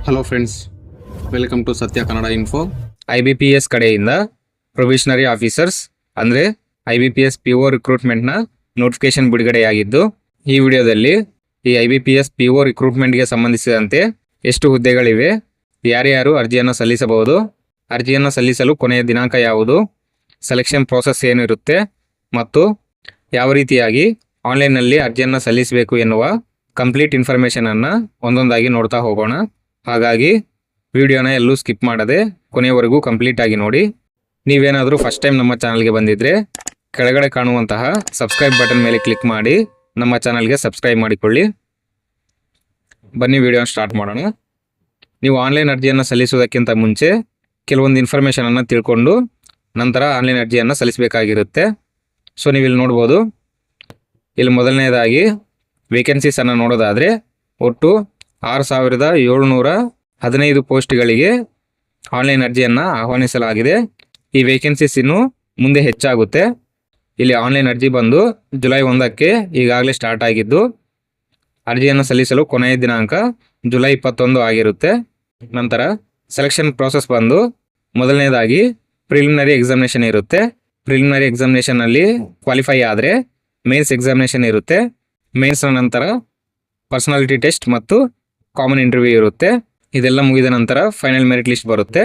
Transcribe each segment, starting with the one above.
Hello friends, welcome to ಸತ್ಯ Kannada info. IBPS ಕಡೆಯಿಂದ probationary officers ಅಂದರೆ IBPS PO ರಿಕ್ರೂಟ್ಮೆಂಟ್ನ ನೋಟಿಫಿಕೇಶನ್ ಬಿಡುಗಡೆಯಾಗಿದ್ದು, ಈ ವಿಡಿಯೋದಲ್ಲಿ ಈ IBPS PO ರಿಕ್ರೂಟ್ಮೆಂಟ್ಗೆ ಸಂಬಂಧಿಸಿದಂತೆ ಎಷ್ಟು ಹುದ್ದೆಗಳಿವೆ, ಯಾರ್ಯಾರು ಅರ್ಜಿಯನ್ನು ಸಲ್ಲಿಸಬಹುದು, ಅರ್ಜಿಯನ್ನು ಸಲ್ಲಿಸಲು ಕೊನೆಯ ದಿನಾಂಕ ಯಾವುದು, ಸೆಲೆಕ್ಷನ್ ಪ್ರೋಸೆಸ್ ಏನಿರುತ್ತೆ ಮತ್ತು ಯಾವ ರೀತಿಯಾಗಿ ಆನ್ಲೈನ್ನಲ್ಲಿ ಅರ್ಜಿಯನ್ನು ಸಲ್ಲಿಸಬೇಕು ಎನ್ನುವ ಕಂಪ್ಲೀಟ್ ಇನ್ಫಾರ್ಮೇಷನನ್ನು ಒಂದೊಂದಾಗಿ ನೋಡ್ತಾ ಹೋಗೋಣ. ಹಾಗಾಗಿ ವಿಡಿಯೋನ ಎಲ್ಲೂ ಸ್ಕಿಪ್ ಮಾಡದೆ ಕೊನೆಯವರೆಗೂ ಕಂಪ್ಲೀಟ್ ಆಗಿ ನೋಡಿ. ನೀವೇನಾದರೂ ಫಸ್ಟ್ ಟೈಮ್ ನಮ್ಮ ಚಾನಲ್ಗೆ ಬಂದಿದ್ದರೆ ಕೆಳಗಡೆ ಕಾಣುವಂತಹ ಸಬ್ಸ್ಕ್ರೈಬ್ ಬಟನ್ ಮೇಲೆ ಕ್ಲಿಕ್ ಮಾಡಿ ನಮ್ಮ ಚಾನಲ್ಗೆ ಸಬ್ಸ್ಕ್ರೈಬ್ ಮಾಡಿಕೊಳ್ಳಿ. ಬನ್ನಿ ವಿಡಿಯೋನ ಸ್ಟಾರ್ಟ್ ಮಾಡೋಣ. ನೀವು ಆನ್ಲೈನ್ ಅರ್ಜಿಯನ್ನು ಸಲ್ಲಿಸುವುದಕ್ಕಿಂತ ಮುಂಚೆ ಕೆಲವೊಂದು ಇನ್ಫಾರ್ಮೇಷನನ್ನು ತಿಳ್ಕೊಂಡು ನಂತರ ಆನ್ಲೈನ್ ಅರ್ಜಿಯನ್ನು ಸಲ್ಲಿಸಬೇಕಾಗಿರುತ್ತೆ. ಸೊ ನೀವು ಇಲ್ಲಿ ನೋಡ್ಬೋದು, ಇಲ್ಲಿ ಮೊದಲನೇದಾಗಿ ವೇಕೆನ್ಸೀಸನ್ನು ನೋಡೋದಾದರೆ ಒಟ್ಟು 6,715 ಪೋಸ್ಟ್ಗಳಿಗೆ ಆನ್ಲೈನ್ ಅರ್ಜಿಯನ್ನು ಆಹ್ವಾನಿಸಲಾಗಿದೆ. ಈ ವೇಕೆನ್ಸೀಸ್ ಇನ್ನೂ ಮುಂದೆ ಹೆಚ್ಚಾಗುತ್ತೆ. ಇಲ್ಲಿ ಆನ್ಲೈನ್ ಅರ್ಜಿ ಬಂದು ಜುಲೈ 1ಕ್ಕೆ ಈಗಾಗಲೇ ಸ್ಟಾರ್ಟ್ ಆಗಿದ್ದು, ಅರ್ಜಿಯನ್ನು ಸಲ್ಲಿಸಲು ಕೊನೆಯ ದಿನಾಂಕ ಜುಲೈ 21 ಆಗಿರುತ್ತೆ. ನಂತರ ಸೆಲೆಕ್ಷನ್ ಪ್ರೋಸೆಸ್ ಬಂದು ಮೊದಲನೇದಾಗಿ ಪ್ರಿಲಿಮಿನರಿ ಎಕ್ಸಾಮಿನೇಷನ್ ಇರುತ್ತೆ. ಪ್ರಿಲಿಮಿನರಿ ಎಕ್ಸಾಮಿನೇಷನಲ್ಲಿ ಕ್ವಾಲಿಫೈ ಆದರೆ ಮೇನ್ಸ್ ಎಕ್ಸಾಮಿನೇಷನ್ ಇರುತ್ತೆ. ಮೇನ್ಸ್ನ ನಂತರ ಪರ್ಸನಾಲಿಟಿ ಟೆಸ್ಟ್ ಮತ್ತು ಕಾಮನ್ ಇಂಟರ್ವ್ಯೂ ಇರುತ್ತೆ. ಇದೆಲ್ಲ ಮುಗಿದ ನಂತರ ಫೈನಲ್ ಮೆರಿಟ್ ಲಿಸ್ಟ್ ಬರುತ್ತೆ.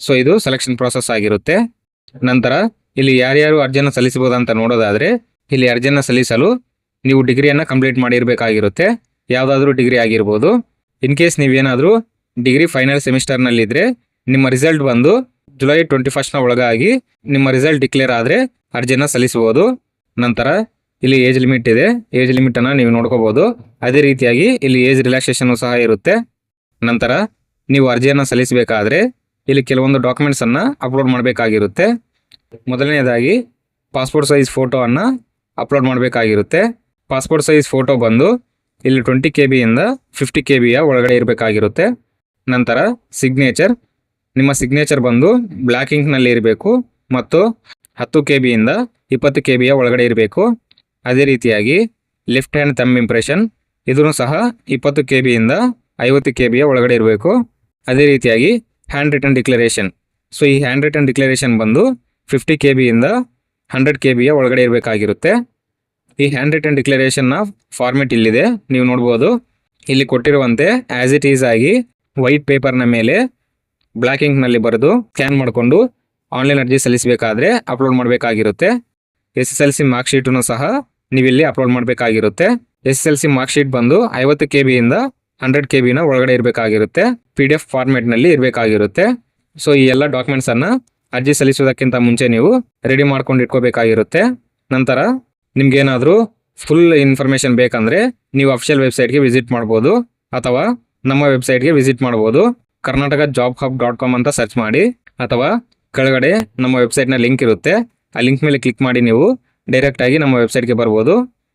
ಸೊ ಇದು ಸೆಲೆಕ್ಷನ್ ಪ್ರೋಸೆಸ್ ಆಗಿರುತ್ತೆ. ನಂತರ ಇಲ್ಲಿ ಯಾರ್ಯಾರು ಅರ್ಜಿಯನ್ನು ಸಲ್ಲಿಸಬಹುದು ಅಂತ ನೋಡೋದಾದರೆ, ಇಲ್ಲಿ ಅರ್ಜಿಯನ್ನು ಸಲ್ಲಿಸಲು ನೀವು ಡಿಗ್ರಿಯನ್ನು ಕಂಪ್ಲೀಟ್ ಮಾಡಿರಬೇಕಾಗಿರುತ್ತೆ. ಯಾವುದಾದ್ರೂ ಡಿಗ್ರಿ ಆಗಿರ್ಬೋದು. ಇನ್ ಕೇಸ್ ನೀವೇನಾದರೂ ಡಿಗ್ರಿ ಫೈನಲ್ ಸೆಮಿಸ್ಟರ್ನಲ್ಲಿದ್ದರೆ ನಿಮ್ಮ ರಿಸಲ್ಟ್ ಬಂದು ಜುಲೈ 21ನ ಒಳಗಾಗಿ ನಿಮ್ಮ ರಿಸಲ್ಟ್ ಡಿಕ್ಲೇರ್ ಆದರೆ ಅರ್ಜಿಯನ್ನು ಸಲ್ಲಿಸಬಹುದು. ನಂತರ ಇಲ್ಲಿ ಏಜ್ ಲಿಮಿಟ್ ಇದೆ. ಏಜ್ ಲಿಮಿಟನ್ನು ನೀವು ನೋಡ್ಕೋಬೋದು. ಅದೇ ರೀತಿಯಾಗಿ ಇಲ್ಲಿ ಏಜ್ ರಿಲ್ಯಾಕ್ಸೇಷನ್ನು ಸಹ ಇರುತ್ತೆ. ನಂತರ ನೀವು ಅರ್ಜಿಯನ್ನು ಸಲ್ಲಿಸಬೇಕಾದ್ರೆ ಇಲ್ಲಿ ಕೆಲವೊಂದು ಡಾಕ್ಯುಮೆಂಟ್ಸನ್ನು ಅಪ್ಲೋಡ್ ಮಾಡಬೇಕಾಗಿರುತ್ತೆ. ಮೊದಲನೇದಾಗಿ ಪಾಸ್ಪೋರ್ಟ್ ಸೈಜ್ ಫೋಟೋವನ್ನು ಅಪ್ಲೋಡ್ ಮಾಡಬೇಕಾಗಿರುತ್ತೆ. ಪಾಸ್ಪೋರ್ಟ್ ಸೈಜ್ ಫೋಟೋ ಬಂದು ಇಲ್ಲಿ 20 KB ಇಂದ 50 KBಯ ಒಳಗಡೆ ಇರಬೇಕಾಗಿರುತ್ತೆ. ನಂತರ ಸಿಗ್ನೇಚರ್, ನಿಮ್ಮ ಸಿಗ್ನೇಚರ್ ಬಂದು ಬ್ಲ್ಯಾಕ್ ಇಂಕ್ನಲ್ಲಿ ಇರಬೇಕು ಮತ್ತು 10 KB ಇಂದ 20 KBಯ ಒಳಗಡೆ ಇರಬೇಕು. ಅದೇ ರೀತಿಯಾಗಿ ಲೆಫ್ಟ್ ಹ್ಯಾಂಡ್ ಥಂಬ್ ಇಂಪ್ರೆಷನ್, ಇದನ್ನು ಸಹ 20 KB ಇಂದ 50 KBಯ ಒಳಗಡೆ ಇರಬೇಕು. ಅದೇ ರೀತಿಯಾಗಿ ಹ್ಯಾಂಡ್ ರಿಟನ್ ಡಿಕ್ಲರೇಷನ್. ಸೊ ಈ ಹ್ಯಾಂಡ್ ರಿಟನ್ ಡಿಕ್ಲರೇಷನ್ ಬಂದು 50 KB ಇಂದ 100 KBಯ ಒಳಗಡೆ ಇರಬೇಕಾಗಿರುತ್ತೆ. ಈ ಹ್ಯಾಂಡ್ ರಿಟನ್ ಡಿಕ್ಲರೇಷನ್ನ ಫಾರ್ಮೆಟ್ ಇಲ್ಲಿದೆ, ನೀವು ನೋಡ್ಬೋದು. ಇಲ್ಲಿ ಕೊಟ್ಟಿರುವಂತೆ ಆ್ಯಸ್ ಇಟ್ ಈಸ್ ಆಗಿ ವೈಟ್ ಪೇಪರ್ನ ಮೇಲೆ ಬ್ಲ್ಯಾಕ್ ಇಂಕ್ನಲ್ಲಿ ಬರೆದು ಸ್ಕ್ಯಾನ್ ಮಾಡಿಕೊಂಡು ಆನ್ಲೈನ್ ಅರ್ಜಿ ಸಲ್ಲಿಸಬೇಕಾದ್ರೆ ಅಪ್ಲೋಡ್ ಮಾಡಬೇಕಾಗಿರುತ್ತೆ. SSLC ಮಾರ್ಕ್ ಶೀಟನ್ನು ಸಹ ನೀವಿಲ್ಲಿ ಅಪ್ಲೋಡ್ ಮಾಡಬೇಕಾಗಿರುತ್ತೆ. SSLC ಮಾರ್ಕ್ ಶೀಟ್ ಬಂದು 50 KB ಇಂದ 100 KBನ ಒಳಗಡೆ ಇರಬೇಕಾಗಿರುತ್ತೆ. PDF ಫಾರ್ಮೆಟ್ನಲ್ಲಿ ಇರಬೇಕಾಗಿರುತ್ತೆ. ಸೊ ಈ ಎಲ್ಲ ಡಾಕ್ಯುಮೆಂಟ್ಸನ್ನು ಅರ್ಜಿ ಸಲ್ಲಿಸೋದಕ್ಕಿಂತ ಮುಂಚೆ ನೀವು ರೆಡಿ ಮಾಡ್ಕೊಂಡು ಇಟ್ಕೋಬೇಕಾಗಿರುತ್ತೆ. ನಂತರ ನಿಮ್ಗೇನಾದರೂ ಫುಲ್ ಇನ್ಫಾರ್ಮೇಷನ್ ಬೇಕಂದರೆ ನೀವು ಅಫಿಷಿಯಲ್ ವೆಬ್ಸೈಟ್ಗೆ ವಿಸಿಟ್ ಮಾಡ್ಬೋದು ಅಥವಾ ನಮ್ಮ ವೆಬ್ಸೈಟ್ಗೆ ವಿಸಿಟ್ ಮಾಡ್ಬೋದು. karnataka.jobhub.com ಅಂತ ಸರ್ಚ್ ಮಾಡಿ ಅಥವಾ ಕೆಳಗಡೆ ನಮ್ಮ ವೆಬ್ಸೈಟ್ನ ಲಿಂಕ್ ಇರುತ್ತೆ. ಆ ಲಿಂಕ್ ಮೇಲೆ ಕ್ಲಿಕ್ ಮಾಡಿ ನೀವು ಡೈರೆಕ್ಟಾಗಿ ನಮ್ಮ ವೆಬ್ಸೈಟ್ಗೆ ಬರ್ಬೋದು.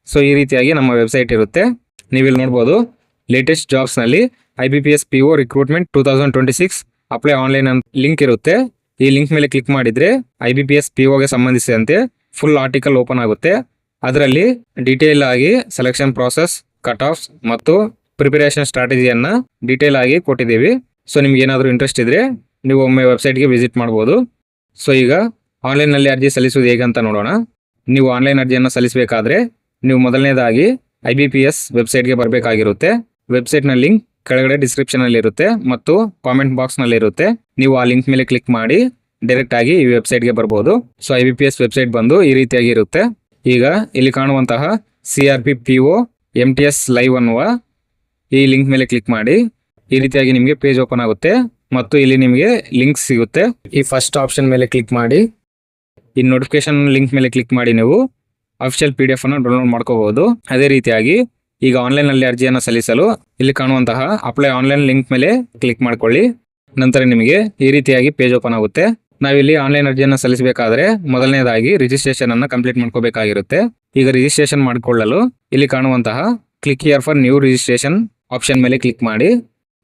ಸೊ ಈ ರೀತಿಯಾಗಿ ನಮ್ಮ ವೆಬ್ಸೈಟ್ ಇರುತ್ತೆ. ನೀವಿಲ್ಲಿ ನೋಡ್ಬೋದು, ಲೇಟೆಸ್ಟ್ ಜಾಬ್ಸ್ನಲ್ಲಿ IBPS PO recruitment 2026 apply online ಅಂತ ಲಿಂಕ್ ಇರುತ್ತೆ. ಈ ಲಿಂಕ್ ಮೇಲೆ ಕ್ಲಿಕ್ ಮಾಡಿದರೆ IBPS POಗೆ ಸಂಬಂಧಿಸಿದಂತೆ ಫುಲ್ ಆರ್ಟಿಕಲ್ ಓಪನ್ ಆಗುತ್ತೆ. ಅದರಲ್ಲಿ ಡೀಟೇಲ್ ಆಗಿ ಸೆಲೆಕ್ಷನ್ ಪ್ರಾಸೆಸ್, ಕಟ್ ಆಫ್ಸ್ ಮತ್ತು ಪ್ರಿಪರೇಷನ್ ಸ್ಟ್ರಾಟಜಿಯನ್ನು ಡೀಟೇಲ್ ಆಗಿ ಕೊಟ್ಟಿದ್ದೀವಿ. ಸೊ ನಿಮ್ಗೆ ಏನಾದರೂ ಇಂಟ್ರೆಸ್ಟ್ ಇದ್ದರೆ ನೀವು ಒಮ್ಮೆ ವೆಬ್ಸೈಟ್ಗೆ ವಿಸಿಟ್ ಮಾಡ್ಬೋದು. ಸೊ ಈಗ ಆನ್ಲೈನ್ನಲ್ಲಿ ಅರ್ಜಿ ಸಲ್ಲಿಸೋದು ಹೇಗೆ ಅಂತ ನೋಡೋಣ. ನೀವು ಆನ್ಲೈನ್ ಅರ್ಜಿಯನ್ನು ಸಲ್ಲಿಸಬೇಕಾದ್ರೆ ನೀವು ಮೊದಲನೇದಾಗಿ IBPS ವೆಬ್ಸೈಟ್ಗೆ ಬರಬೇಕಾಗಿರುತ್ತೆ. ವೆಬ್ಸೈಟ್ನ ಲಿಂಕ್ ಕೆಳಗಡೆ ಡಿಸ್ಕ್ರಿಪ್ಷನಲ್ಲಿ ಇರುತ್ತೆ ಮತ್ತು ಕಾಮೆಂಟ್ ಬಾಕ್ಸ್ನಲ್ಲಿ ಇರುತ್ತೆ. ನೀವು ಆ ಲಿಂಕ್ ಮೇಲೆ ಕ್ಲಿಕ್ ಮಾಡಿ ಡೈರೆಕ್ಟಾಗಿ ಈ ವೆಬ್ಸೈಟ್ಗೆ ಬರ್ಬೋದು. ಸೊ IBPS ವೆಬ್ಸೈಟ್ ಬಂದು ಈ ರೀತಿಯಾಗಿ ಇರುತ್ತೆ. ಈಗ ಇಲ್ಲಿ ಕಾಣುವಂತಹ CRP PO MTS ಲೈವ್ ಅನ್ನುವ ಈ ಲಿಂಕ್ ಮೇಲೆ ಕ್ಲಿಕ್ ಮಾಡಿ ಈ ರೀತಿಯಾಗಿ ನಿಮಗೆ ಪೇಜ್ ಓಪನ್ ಆಗುತ್ತೆ ಮತ್ತು ಇಲ್ಲಿ ನಿಮಗೆ ಲಿಂಕ್ ಸಿಗುತ್ತೆ. ಈ ಫಸ್ಟ್ ಆಪ್ಷನ್ ಮೇಲೆ ಕ್ಲಿಕ್ ಮಾಡಿ ಈ ನೋಟಿಫಿಕೇಶನ್ ಲಿಂಕ್ ಮೇಲೆ ಕ್ಲಿಕ್ ಮಾಡಿ ನೀವು ಅಫಿಷಿಯಲ್ PDF ಅನ್ನು ಡೌನ್ಲೋಡ್ ಮಾಡ್ಕೋಬಹುದು. ಅದೇ ರೀತಿಯಾಗಿ ಈಗ ಆನ್ಲೈನ್ನಲ್ಲಿ ಅರ್ಜಿಯನ್ನು ಸಲ್ಲಿಸಲು ಇಲ್ಲಿ ಕಾಣುವಂತಹ ಅಪ್ಲೈ ಆನ್ಲೈನ್ ಲಿಂಕ್ ಮೇಲೆ ಕ್ಲಿಕ್ ಮಾಡ್ಕೊಳ್ಳಿ. ನಂತರ ನಿಮಗೆ ಈ ರೀತಿಯಾಗಿ ಪೇಜ್ ಓಪನ್ ಆಗುತ್ತೆ. ನಾವಿಲ್ಲಿ ಆನ್ಲೈನ್ ಅರ್ಜಿಯನ್ನು ಸಲ್ಲಿಸಬೇಕಾದ್ರೆ ಮೊದಲನೇದಾಗಿ ರಿಜಿಸ್ಟ್ರೇಷನ್ ಅನ್ನು ಕಂಪ್ಲೀಟ್ ಮಾಡ್ಕೋಬೇಕಾಗಿರುತ್ತೆ. ಈಗ ರಿಜಿಸ್ಟ್ರೇಷನ್ ಮಾಡಿಕೊಳ್ಳಲು ಇಲ್ಲಿ ಕಾಣುವಂತಹ click here for new registration option ಮೇಲೆ ಕ್ಲಿಕ್ ಮಾಡಿ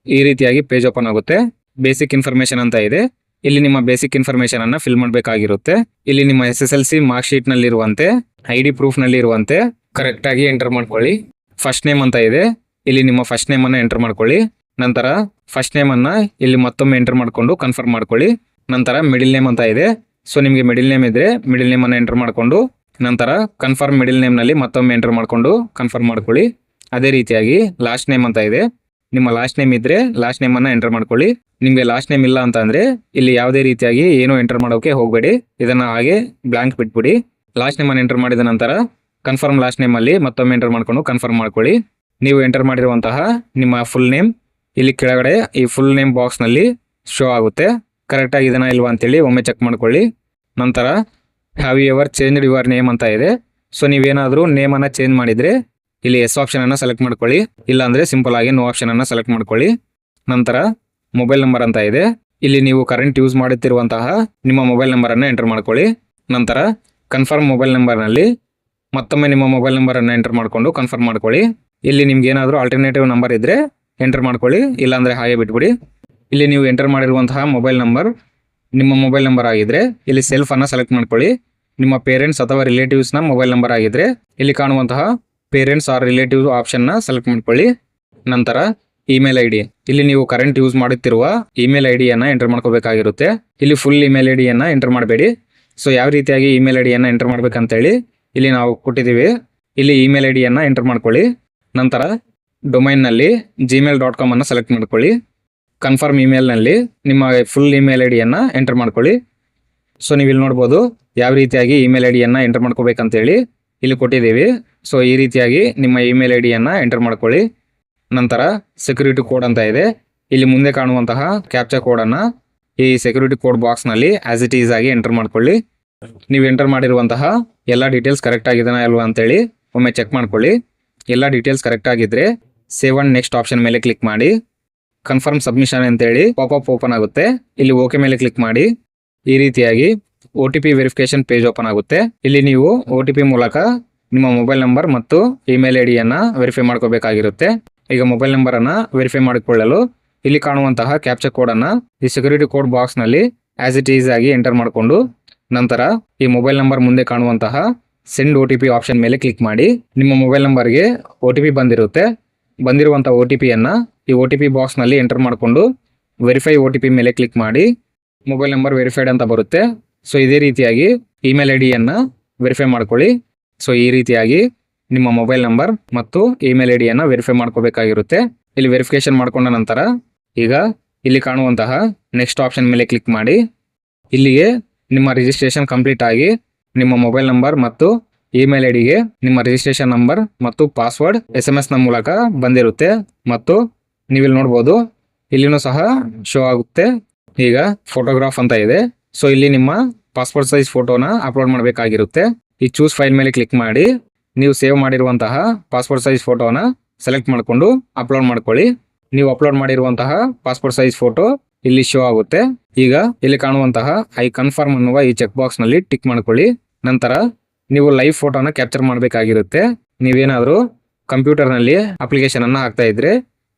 ಈ ರೀತಿಯಾಗಿ ಪೇಜ್ ಓಪನ್ ಆಗುತ್ತೆ. ಬೇಸಿಕ್ ಇನ್ಫಾರ್ಮೇಷನ್ ಅಂತ ಇದೆ. ಇಲ್ಲಿ ನಿಮ್ಮ ಬೇಸಿಕ್ ಇನ್ಫಾರ್ಮೇಷನ್ ಅನ್ನ ಫಿಲ್ ಮಾಡಬೇಕಾಗಿರುತ್ತೆ. ಇಲ್ಲಿ ನಿಮ್ಮ SSLC ಮಾರ್ಕ್ ಶೀಟ್ ನಲ್ಲಿ ಇರುವಂತೆ ID ಪ್ರೂಫ್ ನಲ್ಲಿ ಇರುವಂತೆ ಕರೆಕ್ಟ್ ಆಗಿ ಎಂಟರ್ ಮಾಡ್ಕೊಳ್ಳಿ. ಫಸ್ಟ್ ನೇಮ್ ಅಂತ ಇದೆ, ಇಲ್ಲಿ ನಿಮ್ಮ ಫಸ್ಟ್ ನೇಮ್ ಅನ್ನು ಎಂಟರ್ ಮಾಡ್ಕೊಳ್ಳಿ. ನಂತರ ಫಸ್ಟ್ ನೇಮನ್ನು ಇಲ್ಲಿ ಮತ್ತೊಮ್ಮೆ ಎಂಟರ್ ಮಾಡಿಕೊಂಡು ಕನ್ಫರ್ಮ್ ಮಾಡ್ಕೊಳ್ಳಿ. ನಂತರ ಮಿಡಿಲ್ ನೇಮ್ ಅಂತ ಇದೆ. ಸೊ ನಿಮಗೆ ಮಿಡಿಲ್ ನೇಮ್ ಇದ್ದರೆ ಮಿಡಿಲ್ ನೇಮನ್ನು ಎಂಟರ್ ಮಾಡಿಕೊಂಡು ನಂತರ ಕನ್ಫರ್ಮ್ ಮಿಡಿಲ್ ನೇಮ್ನಲ್ಲಿ ಮತ್ತೊಮ್ಮೆ ಎಂಟರ್ ಮಾಡಿಕೊಂಡು ಕನ್ಫರ್ಮ್ ಮಾಡ್ಕೊಳ್ಳಿ. ಅದೇ ರೀತಿಯಾಗಿ ಲಾಸ್ಟ್ ನೇಮ್ ಅಂತ ಇದೆ. ನಿಮ್ಮ ಲಾಸ್ಟ್ ನೇಮ್ ಇದ್ದರೆ ಲಾಸ್ಟ್ ನೇಮನ್ನು ಎಂಟರ್ ಮಾಡ್ಕೊಳ್ಳಿ. ನಿಮಗೆ ಲಾಸ್ಟ್ ನೇಮ್ ಇಲ್ಲ ಅಂತ ಅಂದರೆ ಇಲ್ಲಿ ಯಾವುದೇ ರೀತಿಯಾಗಿ ಏನೂ ಎಂಟರ್ ಮಾಡೋಕ್ಕೆ ಹೋಗಬೇಡಿ. ಇದನ್ನು ಹಾಗೆ ಬ್ಲಾಂಕ್ ಬಿಟ್ಬಿಡಿ. ಲಾಸ್ಟ್ ನೇಮನ್ನು ಎಂಟರ್ ಮಾಡಿದ ನಂತರ ಕನ್ಫರ್ಮ್ ಲಾಸ್ಟ್ ನೇಮಲ್ಲಿ ಮತ್ತೊಮ್ಮೆ ಎಂಟರ್ ಮಾಡಿಕೊಂಡು ಕನ್ಫರ್ಮ್ ಮಾಡ್ಕೊಳ್ಳಿ. ನೀವು ಎಂಟರ್ ಮಾಡಿರುವಂತಹ ನಿಮ್ಮ ಫುಲ್ ನೇಮ್ ಇಲ್ಲಿ ಕೆಳಗಡೆ ಈ ಫುಲ್ ನೇಮ್ ಬಾಕ್ಸ್ನಲ್ಲಿ ಶೋ ಆಗುತ್ತೆ. ಕರೆಕ್ಟಾಗಿ ಇದನ್ನ ಇಲ್ವಾ ಅಂತೇಳಿ ಒಮ್ಮೆ ಚೆಕ್ ಮಾಡ್ಕೊಳ್ಳಿ. ನಂತರ have you ever changed your name ಅಂತ ಇದೆ. ಸೊ ನೀವೇನಾದರೂ ನೇಮನ್ನು ಚೇಂಜ್ ಮಾಡಿದರೆ ಇಲ್ಲಿ ಎಸ್ ಆಪ್ಷನನ್ನು ಸೆಲೆಕ್ಟ್ ಮಾಡ್ಕೊಳ್ಳಿ. ಇಲ್ಲಾಂದರೆ ಸಿಂಪಲ್ ಆಗಿ ನೋ ಆಪ್ಷನನ್ನು ಸೆಲೆಕ್ಟ್ ಮಾಡ್ಕೊಳ್ಳಿ. ನಂತರ ಮೊಬೈಲ್ ನಂಬರ್ ಅಂತ ಇದೆ. ಇಲ್ಲಿ ನೀವು ಕರೆಂಟ್ ಯೂಸ್ ಮಾಡುತ್ತಿರುವಂತಹ ನಿಮ್ಮ ಮೊಬೈಲ್ ನಂಬರನ್ನು ಎಂಟರ್ ಮಾಡ್ಕೊಳ್ಳಿ. ನಂತರ ಕನ್ಫರ್ಮ್ ಮೊಬೈಲ್ ನಂಬರ್ನಲ್ಲಿ ಮತ್ತೊಮ್ಮೆ ನಿಮ್ಮ ಮೊಬೈಲ್ ನಂಬರನ್ನು ಎಂಟರ್ ಮಾಡಿಕೊಂಡು ಕನ್ಫರ್ಮ್ ಮಾಡ್ಕೊಳ್ಳಿ. ಇಲ್ಲಿ ನಿಮ್ಗೆ ಏನಾದರೂ ಆಲ್ಟರ್ನೇಟಿವ್ ನಂಬರ್ ಇದ್ದರೆ ಎಂಟರ್ ಮಾಡ್ಕೊಳ್ಳಿ, ಇಲ್ಲಾಂದರೆ ಹಾಗೆ ಬಿಟ್ಬಿಡಿ. ಇಲ್ಲಿ ನೀವು ಎಂಟರ್ ಮಾಡಿರುವಂತಹ ಮೊಬೈಲ್ ನಂಬರ್ ನಿಮ್ಮ ಮೊಬೈಲ್ ನಂಬರ್ ಆಗಿದ್ದರೆ ಇಲ್ಲಿ ಸೆಲ್ಫನ್ನು ಸೆಲೆಕ್ಟ್ ಮಾಡ್ಕೊಳ್ಳಿ. ನಿಮ್ಮ ಪೇರೆಂಟ್ಸ್ ಅಥವಾ ರಿಲೇಟಿವ್ಸ್ನ ಮೊಬೈಲ್ ನಂಬರ್ ಆಗಿದ್ದರೆ ಇಲ್ಲಿ ಕಾಣುವಂತಹ ಪೇರೆಂಟ್ಸ್ ಆರ್ ರಿಲೇಟಿವ್ ಆಪ್ಷನ್ನ ಸೆಲೆಕ್ಟ್ ಮಾಡ್ಕೊಳ್ಳಿ. ನಂತರ ಇಮೇಲ್ ಐ ಡಿ, ಇಲ್ಲಿ ನೀವು ಕರೆಂಟ್ ಯೂಸ್ ಮಾಡುತ್ತಿರುವ ಇಮೇಲ್ ಐ ಡಿಯನ್ನು ಎಂಟರ್ ಮಾಡ್ಕೋಬೇಕಾಗಿರುತ್ತೆ. ಇಲ್ಲಿ ಫುಲ್ ಇಮೇಲ್ ಐ ಡಿಯನ್ನು ಎಂಟರ್ ಮಾಡಬೇಡಿ. ಸೊ ಯಾವ ರೀತಿಯಾಗಿ ಇಮೇಲ್ ಐ ಡಿಯನ್ನು ಎಂಟರ್ ಮಾಡ್ಬೇಕಂತೇಳಿ ಇಲ್ಲಿ ನಾವು ಕೊಟ್ಟಿದ್ದೀವಿ. ಇಲ್ಲಿ ಇಮೇಲ್ ಐ ಡಿಯನ್ನು ಎಂಟರ್ ಮಾಡ್ಕೊಳ್ಳಿ. ನಂತರ ಡೊಮೈನ್ನಲ್ಲಿ gmail.com ಅನ್ನು ಸೆಲೆಕ್ಟ್ ಮಾಡ್ಕೊಳ್ಳಿ. ಕನ್ಫರ್ಮ್ ಇಮೇಲ್ನಲ್ಲಿ ನಿಮ್ಮ ಫುಲ್ ಇಮೇಲ್ ಐ ಡಿಯನ್ನು ಎಂಟರ್ ಮಾಡ್ಕೊಳ್ಳಿ. ಸೊ ನೀವು ಇಲ್ಲಿ ನೋಡ್ಬೋದು ಯಾವ ರೀತಿಯಾಗಿ ಇಮೇಲ್ ಐ ಡಿಯನ್ನು ಎಂಟರ್ ಮಾಡ್ಕೋಬೇಕಂತೇಳಿ ಇಲ್ಲಿ ಕೊಟ್ಟಿದ್ದೀವಿ. ಸೊ ಈ ರೀತಿಯಾಗಿ ನಿಮ್ಮ ಇಮೇಲ್ ಐ ಡಿಯನ್ನು ಎಂಟರ್ ಮಾಡ್ಕೊಳ್ಳಿ. ನಂತರ ಸೆಕ್ಯೂರಿಟಿ ಕೋಡ್ ಅಂತ ಇದೆ. ಇಲ್ಲಿ ಮುಂದೆ ಕಾಣುವಂತಹ ಕ್ಯಾಪ್ಚಾ ಕೋಡನ್ನು ಈ ಸೆಕ್ಯೂರಿಟಿ ಕೋಡ್ ಬಾಕ್ಸ್ನಲ್ಲಿ ಆ್ಯಸ್ ಇಟ್ ಈಸ್ ಆಗಿ ಎಂಟರ್ ಮಾಡ್ಕೊಳ್ಳಿ. ನೀವು ಎಂಟರ್ ಮಾಡಿರುವಂತಹ ಎಲ್ಲ ಡೀಟೇಲ್ಸ್ ಕರೆಕ್ಟ್ ಆಗಿದೆನಾ ಅಲ್ವಾ ಅಂತೇಳಿ ಒಮ್ಮೆ ಚೆಕ್ ಮಾಡ್ಕೊಳ್ಳಿ. ಎಲ್ಲ ಡೀಟೇಲ್ಸ್ ಕರೆಕ್ಟ್ ಆಗಿದ್ದರೆ ಸೇವ್ ಆ್ಯಂಡ್ ನೆಕ್ಸ್ಟ್ ಆಪ್ಷನ್ ಮೇಲೆ ಕ್ಲಿಕ್ ಮಾಡಿ. ಕನ್ಫರ್ಮ್ ಸಬ್ಮಿಷನ್ ಅಂತೇಳಿ ಪಾಪಪ್ ಓಪನ್ ಆಗುತ್ತೆ. ಇಲ್ಲಿ ಓಕೆ ಮೇಲೆ ಕ್ಲಿಕ್ ಮಾಡಿ. ಈ ರೀತಿಯಾಗಿ OTP ವೆರಿಫಿಕೇಶನ್ ಪೇಜ್ ಓಪನ್ ಆಗುತ್ತೆ. ಇಲ್ಲಿ ನೀವು OTP ಮೂಲಕ ನಿಮ್ಮ ಮೊಬೈಲ್ ನಂಬರ್ ಮತ್ತು ಇಮೇಲ್ ಐ ಡಿಯನ್ನು ವೆರಿಫೈ ಮಾಡ್ಕೋಬೇಕಾಗಿರುತ್ತೆ. ಈಗ ಮೊಬೈಲ್ ನಂಬರನ್ನು ವೆರಿಫೈ ಮಾಡಿಕೊಳ್ಳಲು ಇಲ್ಲಿ ಕಾಣುವಂತಹ ಕ್ಯಾಪ್ಚಾ ಕೋಡನ್ನು ಈ ಸೆಕ್ಯೂರಿಟಿ ಕೋಡ್ ಬಾಕ್ಸ್ನಲ್ಲಿ ಆ್ಯಸ್ ಇಟ್ ಈಸ್ ಆಗಿ ಎಂಟರ್ ಮಾಡಿಕೊಂಡು ನಂತರ ಈ ಮೊಬೈಲ್ ನಂಬರ್ ಮುಂದೆ ಕಾಣುವಂತಹ ಸೆಂಡ್ OTP ಆಪ್ಷನ್ ಮೇಲೆ ಕ್ಲಿಕ್ ಮಾಡಿ. ನಿಮ್ಮ ಮೊಬೈಲ್ ನಂಬರ್ಗೆ OTP ಬಂದಿರುತ್ತೆ. ಬಂದಿರುವಂಥ OTPಯನ್ನು ಈ OTP ಬಾಕ್ಸ್ನಲ್ಲಿ ಎಂಟರ್ ಮಾಡಿಕೊಂಡು ವೆರಿಫೈ OTP ಮೇಲೆ ಕ್ಲಿಕ್ ಮಾಡಿ. ಮೊಬೈಲ್ ನಂಬರ್ ವೆರಿಫೈಡ್ ಅಂತ ಬರುತ್ತೆ. ಸೊ ಇದೇ ರೀತಿಯಾಗಿ ಇಮೇಲ್ ಐ ಡಿಯನ್ನು ವೆರಿಫೈ ಮಾಡ್ಕೊಳ್ಳಿ. ಸೊ ಈ ರೀತಿಯಾಗಿ ನಿಮ್ಮ ಮೊಬೈಲ್ ನಂಬರ್ ಮತ್ತು ಇಮೇಲ್ ಐ ಡಿಯನ್ನು ವೆರಿಫೈ ಮಾಡ್ಕೋಬೇಕಾಗಿರುತ್ತೆ. ಇಲ್ಲಿ ವೆರಿಫಿಕೇಶನ್ ಮಾಡಿಕೊಂಡ ನಂತರ ಈಗ ಇಲ್ಲಿ ಕಾಣುವಂತಹ ನೆಕ್ಸ್ಟ್ ಆಪ್ಷನ್ ಮೇಲೆ ಕ್ಲಿಕ್ ಮಾಡಿ. ಇಲ್ಲಿಗೆ ನಿಮ್ಮ ರಿಜಿಸ್ಟ್ರೇಷನ್ ಕಂಪ್ಲೀಟ್ ಆಗಿ ನಿಮ್ಮ ಮೊಬೈಲ್ ನಂಬರ್ ಮತ್ತು ಇಮೇಲ್ ಐ ಡಿಗೆ ನಿಮ್ಮ ರಿಜಿಸ್ಟ್ರೇಷನ್ ನಂಬರ್ ಮತ್ತು ಪಾಸ್ವರ್ಡ್ SMS ಮೂಲಕ ಬಂದಿರುತ್ತೆ. ಮತ್ತು ನೀವಿಲ್ಲಿ ನೋಡ್ಬೋದು ಇಲ್ಲಿನೂ ಸಹ ಶೋ ಆಗುತ್ತೆ. ಈಗ ಫೋಟೋಗ್ರಾಫ್ ಅಂತ ಇದೆ. ಸೊ ಇಲ್ಲಿ ನಿಮ್ಮ ಪಾಸ್ಪೋರ್ಟ್ ಸೈಜ್ ಫೋಟೋನ ಅಪ್ಲೋಡ್ ಮಾಡಬೇಕಾಗಿರುತ್ತೆ. ಈ ಚೂಸ್ ಫೈಲ್ ಮೇಲೆ ಕ್ಲಿಕ್ ಮಾಡಿ ನೀವು ಸೇವ್ ಮಾಡಿರುವಂತಹ ಪಾಸ್ಪೋರ್ಟ್ ಸೈಜ್ ಫೋಟೋನ ಸೆಲೆಕ್ಟ್ ಮಾಡಿಕೊಂಡು ಅಪ್ಲೋಡ್ ಮಾಡ್ಕೊಳ್ಳಿ. ನೀವು ಅಪ್ಲೋಡ್ ಮಾಡಿರುವಂತಹ ಪಾಸ್ಪೋರ್ಟ್ ಸೈಜ್ ಫೋಟೋ ಇಲ್ಲಿ ಶೋ ಆಗುತ್ತೆ. ಈಗ ಇಲ್ಲಿ ಕಾಣುವಂತಹ ಐ ಕನ್ಫರ್ಮ್ ಅನ್ನುವ ಈ ಚೆಕ್ ಬಾಕ್ಸ್ನಲ್ಲಿ ಟಿಕ್ ಮಾಡ್ಕೊಳ್ಳಿ. ನಂತರ ನೀವು ಲೈವ್ ಫೋಟೋನ ಕ್ಯಾಪ್ಚರ್ ಮಾಡಬೇಕಾಗಿರುತ್ತೆ. ನೀವೇನಾದರೂ ಕಂಪ್ಯೂಟರ್ನಲ್ಲಿ ಅಪ್ಲಿಕೇಶನನ್ನು ಹಾಕ್ತಾ ಇದ್ರೆ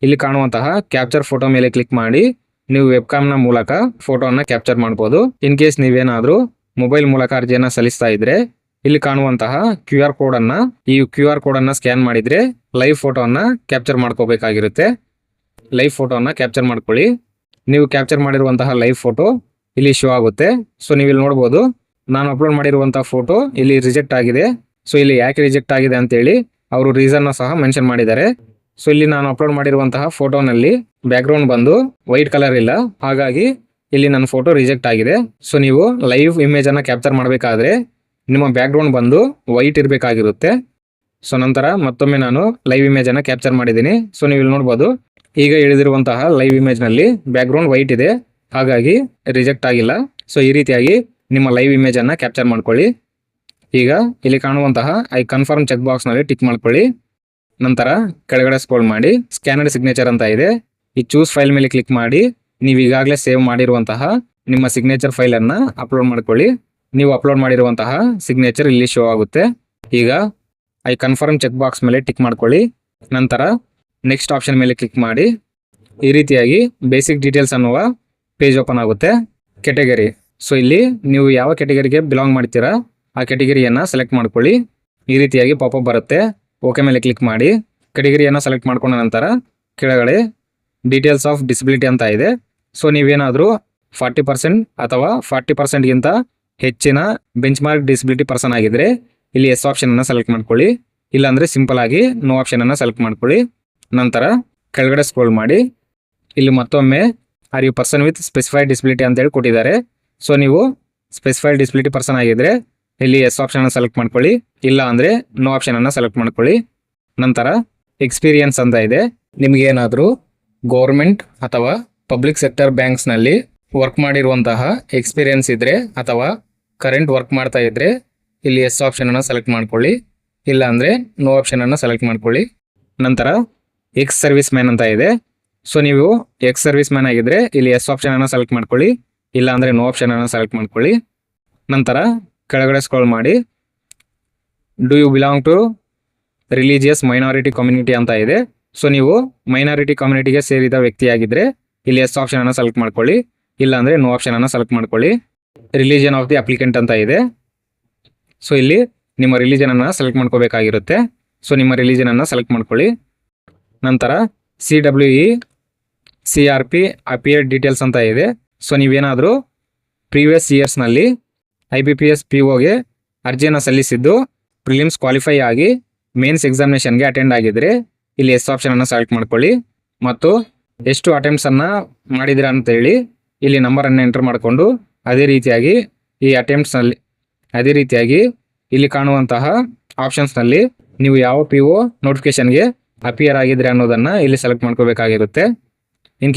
ಇಲ್ಲಿ ಕಾಣುವಂತಹ ಕ್ಯಾಪ್ಚರ್ ಫೋಟೋ ಮೇಲೆ ಕ್ಲಿಕ್ ಮಾಡಿ ನೀವು ವೆಬ್ಕಾಮ್ನ ಮೂಲಕ ಫೋಟೋನ ಕ್ಯಾಪ್ಚರ್ ಮಾಡ್ಬೋದು. ಇನ್ ಕೇಸ್ ನೀವೇನಾದರೂ ಮೊಬೈಲ್ ಮೂಲಕ ಅರ್ಜಿಯನ್ನು ಸಲ್ಲಿಸ್ತಾ ಇದ್ರೆ ಇಲ್ಲಿ ಕಾಣುವಂತಹ QR ಕೋಡನ್ನು ಈ QR ಕೋಡನ್ನು ಸ್ಕ್ಯಾನ್ ಮಾಡಿದರೆ ಲೈವ್ ಫೋಟೋನ ಕ್ಯಾಪ್ಚರ್ ಮಾಡ್ಕೋಬೇಕಾಗಿರುತ್ತೆ. ಲೈವ್ ಫೋಟೋನ ಕ್ಯಾಪ್ಚರ್ ಮಾಡ್ಕೊಳ್ಳಿ. ನೀವು ಕ್ಯಾಪ್ಚರ್ ಮಾಡಿರುವಂತಹ ಲೈವ್ ಫೋಟೋ ಇಲ್ಲಿ ಶೋ ಆಗುತ್ತೆ. ಸೊ ನೀವು ಇಲ್ಲಿ ನೋಡ್ಬೋದು ನಾನು ಅಪ್ಲೋಡ್ ಮಾಡಿರುವಂತಹ ಫೋಟೋ ಇಲ್ಲಿ ರಿಜೆಕ್ಟ್ ಆಗಿದೆ. ಸೊ ಇಲ್ಲಿ ಯಾಕೆ ರಿಜೆಕ್ಟ್ ಆಗಿದೆ ಅಂತೇಳಿ ಅವರು ರೀಸನ್ನ ಸಹ ಮೆನ್ಷನ್ ಮಾಡಿದ್ದಾರೆ. ಸೊ ಇಲ್ಲಿ ನಾನು ಅಪ್ಲೋಡ್ ಮಾಡಿರುವಂತಹ ಫೋಟೋನಲ್ಲಿ ಬ್ಯಾಕ್ಗ್ರೌಂಡ್ ಬಂದು ವೈಟ್ ಕಲರ್ ಇಲ್ಲ, ಹಾಗಾಗಿ ಇಲ್ಲಿ ನನ್ನ ಫೋಟೋ ರಿಜೆಕ್ಟ್ ಆಗಿದೆ. ಸೊ ನೀವು ಲೈವ್ ಇಮೇಜನ್ನು ಕ್ಯಾಪ್ಚರ್ ಮಾಡಬೇಕಾದ್ರೆ ನಿಮ್ಮ ಬ್ಯಾಕ್ಗ್ರೌಂಡ್ ಬಂದು ವೈಟ್ ಇರಬೇಕಾಗಿರುತ್ತೆ. ಸೊ ನಂತರ ಮತ್ತೊಮ್ಮೆ ನಾನು ಲೈವ್ ಇಮೇಜನ್ನು ಕ್ಯಾಪ್ಚರ್ ಮಾಡಿದ್ದೀನಿ. ಸೊ ನೀವು ಇಲ್ಲಿ ನೋಡ್ಬೋದು ಈಗ ಇಳಿದಿರುವಂತಹ ಲೈವ್ ಇಮೇಜ್ನಲ್ಲಿ ಬ್ಯಾಕ್ಗ್ರೌಂಡ್ ವೈಟ್ ಇದೆ, ಹಾಗಾಗಿ ರಿಜೆಕ್ಟ್ ಆಗಿಲ್ಲ. ಸೊ ಈ ರೀತಿಯಾಗಿ ನಿಮ್ಮ ಲೈವ್ ಇಮೇಜನ್ನು ಕ್ಯಾಪ್ಚರ್ ಮಾಡ್ಕೊಳ್ಳಿ. ಈಗ ಇಲ್ಲಿ ಕಾಣುವಂತಹ ಐ ಕನ್ಫರ್ಮ್ ಚೆಕ್ ಬಾಕ್ಸ್ನಲ್ಲಿ ಟಿಕ್ ಮಾಡ್ಕೊಳ್ಳಿ. ನಂತರ ಕೆಳಗಡೆ ಸ್ಕ್ರೋಲ್ ಮಾಡಿ ಸ್ಕ್ಯಾನರ್ಡ್ ಸಿಗ್ನೇಚರ್ ಅಂತ ಇದೆ. ಈ ಚೂಸ್ ಫೈಲ್ ಮೇಲೆ ಕ್ಲಿಕ್ ಮಾಡಿ ನೀವು ಈಗಾಗಲೇ ಸೇವ್ ಮಾಡಿರುವಂತಹ ನಿಮ್ಮ ಸಿಗ್ನೇಚರ್ ಫೈಲನ್ನು ಅಪ್ಲೋಡ್ ಮಾಡ್ಕೊಳ್ಳಿ. ನೀವು ಅಪ್ಲೋಡ್ ಮಾಡಿರುವಂತಹ ಸಿಗ್ನೇಚರ್ ಇಲ್ಲಿ ಶೋ ಆಗುತ್ತೆ. ಈಗ ಐ ಕನ್ಫರ್ಮ್ ಚೆಕ್ ಬಾಕ್ಸ್ ಮೇಲೆ ಟಿಕ್ ಮಾಡ್ಕೊಳ್ಳಿ. ನಂತರ ನೆಕ್ಸ್ಟ್ ಆಪ್ಷನ್ ಮೇಲೆ ಕ್ಲಿಕ್ ಮಾಡಿ. ಈ ರೀತಿಯಾಗಿ ಬೇಸಿಕ್ ಡೀಟೇಲ್ಸ್ ಅನ್ನುವ ಪೇಜ್ ಓಪನ್ ಆಗುತ್ತೆ. ಕೆಟಗರಿ, ಸೊ ಇಲ್ಲಿ ನೀವು ಯಾವ ಕೆಟಗರಿಗೆ ಬಿಲಾಂಗ್ ಮಾಡ್ತೀರಾ ಆ ಕೆಟಗರಿಯನ್ನು ಸೆಲೆಕ್ಟ್ ಮಾಡ್ಕೊಳ್ಳಿ. ಈ ರೀತಿಯಾಗಿ ಪಾಪಪ್ ಬರುತ್ತೆ. ಓಕೆ ಮೇಲೆ ಕ್ಲಿಕ್ ಮಾಡಿ. ಕೆಟಗರಿಯನ್ನು ಸೆಲೆಕ್ಟ್ ಮಾಡ್ಕೊಂಡ ನಂತರ ಕೆಳಗಡೆ ಡೀಟೇಲ್ಸ್ ಆಫ್ ಡಿಸಬಿಲಿಟಿ ಅಂತ ಇದೆ. ಸೊ ನೀವೇನಾದರೂ 40% ಅಥವಾ 40%ಗಿಂತ ಹೆಚ್ಚಿನ ಬೆಂಚ್ ಮಾರ್ಕ್ ಡಿಸಬಿಲಿಟಿ ಪರ್ಸನ್ ಆಗಿದ್ರೆ ಇಲ್ಲಿ ಎಸ್ ಆಪ್ಷನನ್ನು ಸೆಲೆಕ್ಟ್ ಮಾಡ್ಕೊಳ್ಳಿ. ಇಲ್ಲಾಂದರೆ ಸಿಂಪಲ್ ಆಗಿ ನೋ ಆಪ್ಷನನ್ನು ಸೆಲೆಕ್ಟ್ ಮಾಡ್ಕೊಳ್ಳಿ. ನಂತರ ಕೆಳಗಡೆ ಸ್ಕ್ರೋಲ್ ಮಾಡಿ, ಇಲ್ಲಿ ಮತ್ತೊಮ್ಮೆ are you person with specified disability ಅಂತೇಳಿ ಕೊಟ್ಟಿದ್ದಾರೆ. ಸೊ ನೀವು ಸ್ಪೆಸಿಫೈಡ್ ಡಿಸಬಿಲಿಟಿ ಪರ್ಸನ್ ಆಗಿದ್ರೆ ಇಲ್ಲಿ ಎಸ್ ಆಪ್ಷನನ್ನು ಸೆಲೆಕ್ಟ್ ಮಾಡ್ಕೊಳ್ಳಿ, ಇಲ್ಲ ಅಂದರೆ ನೋ ಆಪ್ಷನನ್ನು ಸೆಲೆಕ್ಟ್ ಮಾಡ್ಕೊಳ್ಳಿ. ನಂತರ ಎಕ್ಸ್ಪೀರಿಯನ್ಸ್ ಅಂತ ಇದೆ. ನಿಮಗೇನಾದರೂ ಗೌರ್ಮೆಂಟ್ ಅಥವಾ ಪಬ್ಲಿಕ್ ಸೆಕ್ಟರ್ ಬ್ಯಾಂಕ್ಸ್ನಲ್ಲಿ ವರ್ಕ್ ಮಾಡಿರುವಂತಹ ಎಕ್ಸ್ಪೀರಿಯನ್ಸ್ ಇದ್ದರೆ ಅಥವಾ ಕರೆಂಟ್ ವರ್ಕ್ ಮಾಡ್ತಾ ಇದ್ದರೆ ಇಲ್ಲಿ ಎಸ್ ಆಪ್ಷನನ್ನು ಸೆಲೆಕ್ಟ್ ಮಾಡ್ಕೊಳ್ಳಿ, ಇಲ್ಲ ಅಂದರೆ ನೋ ಆಪ್ಷನನ್ನು ಸೆಲೆಕ್ಟ್ ಮಾಡ್ಕೊಳ್ಳಿ. ನಂತರ ಎಕ್ಸ್ ಸರ್ವಿಸ್ ಮ್ಯಾನ್ ಅಂತ ಇದೆ. ಸೊ ನೀವು ಎಕ್ಸ್ ಸರ್ವಿಸ್ ಮ್ಯಾನ್ ಆಗಿದ್ದರೆ ಇಲ್ಲಿ ಎಸ್ ಆಪ್ಷನನ್ನು ಸೆಲೆಕ್ಟ್ ಮಾಡ್ಕೊಳ್ಳಿ, ಇಲ್ಲ ಅಂದರೆ ನೋ ಆಪ್ಷನನ್ನು ಸೆಲೆಕ್ಟ್ ಮಾಡ್ಕೊಳ್ಳಿ. ನಂತರ ಕೆಳಗಡೆ ಸ್ಕ್ರೋಲ್ ಮಾಡಿ, do you belong to religious minority community ಅಂತ ಇದೆ. ಸೊ ನೀವು ಮೈನಾರಿಟಿ ಕಮ್ಯುನಿಟಿಗೆ ಸೇರಿದ ವ್ಯಕ್ತಿಯಾಗಿದ್ದರೆ ಇಲ್ಲಿ ಎಸ್ ಆಪ್ಷನನ್ನು ಸೆಲೆಕ್ಟ್ ಮಾಡ್ಕೊಳ್ಳಿ, ಇಲ್ಲ ಅಂದರೆ ನೋ ಆಪ್ಷನನ್ನು ಸೆಲೆಕ್ಟ್ ಮಾಡ್ಕೊಳ್ಳಿ. ರಿಲಿಜನ್ ಆಫ್ ದಿ ಅಪ್ಲಿಕೆಂಟ್ ಅಂತ ಇದೆ. ಸೊ ಇಲ್ಲಿ ನಿಮ್ಮ ರಿಲಿಜನನ್ನು ಸೆಲೆಕ್ಟ್ ಮಾಡ್ಕೋಬೇಕಾಗಿರುತ್ತೆ. ಸೊ ನಿಮ್ಮ ರಿಲಿಜನನ್ನು ಸೆಲೆಕ್ಟ್ ಮಾಡ್ಕೊಳ್ಳಿ. ನಂತರ CWE CRP ಅಪಿಯರ್ ಡೀಟೇಲ್ಸ್ ಅಂತ ಇದೆ. ಸೊ ನೀವೇನಾದರೂ ಪ್ರೀವಿಯಸ್ ಇಯರ್ಸ್ನಲ್ಲಿ IBPS POಗೆ ಅರ್ಜಿಯನ್ನು ಸಲ್ಲಿಸಿದ್ದು ಪ್ರಿಲಿಮ್ಸ್ ಕ್ವಾಲಿಫೈ ಆಗಿ ಮೇನ್ಸ್ ಎಕ್ಸಾಮಿನೇಷನ್ಗೆ ಅಟೆಂಡ್ ಆಗಿದ್ದರೆ ಇಲ್ಲಿ ಎಸ್ ಆಪ್ಷನನ್ನು ಸೆಲೆಕ್ಟ್ ಮಾಡ್ಕೊಳ್ಳಿ ಮತ್ತು ಎಷ್ಟು ಅಟೆಂಪ್ಟ್ಸನ್ನು ಮಾಡಿದಿರಾ ಅಂತೇಳಿ ಇಲ್ಲಿ ನಂಬರನ್ನು ಎಂಟರ್ ಮಾಡಿಕೊಂಡು ಅದೇ ರೀತಿಯಾಗಿ ಇಲ್ಲಿ ಕಾಣುವಂತಹ ಆಪ್ಷನ್ಸ್ನಲ್ಲಿ ನೀವು ಯಾವ PO ನೋಟಿಫಿಕೇಷನ್ಗೆ ಅಪಿಯರ್ ಆಗಿದ್ರೆ ಅನ್ನೋದನ್ನು ಇಲ್ಲಿ ಸೆಲೆಕ್ಟ್ ಮಾಡ್ಕೋಬೇಕಾಗಿರುತ್ತೆ. ಇನ್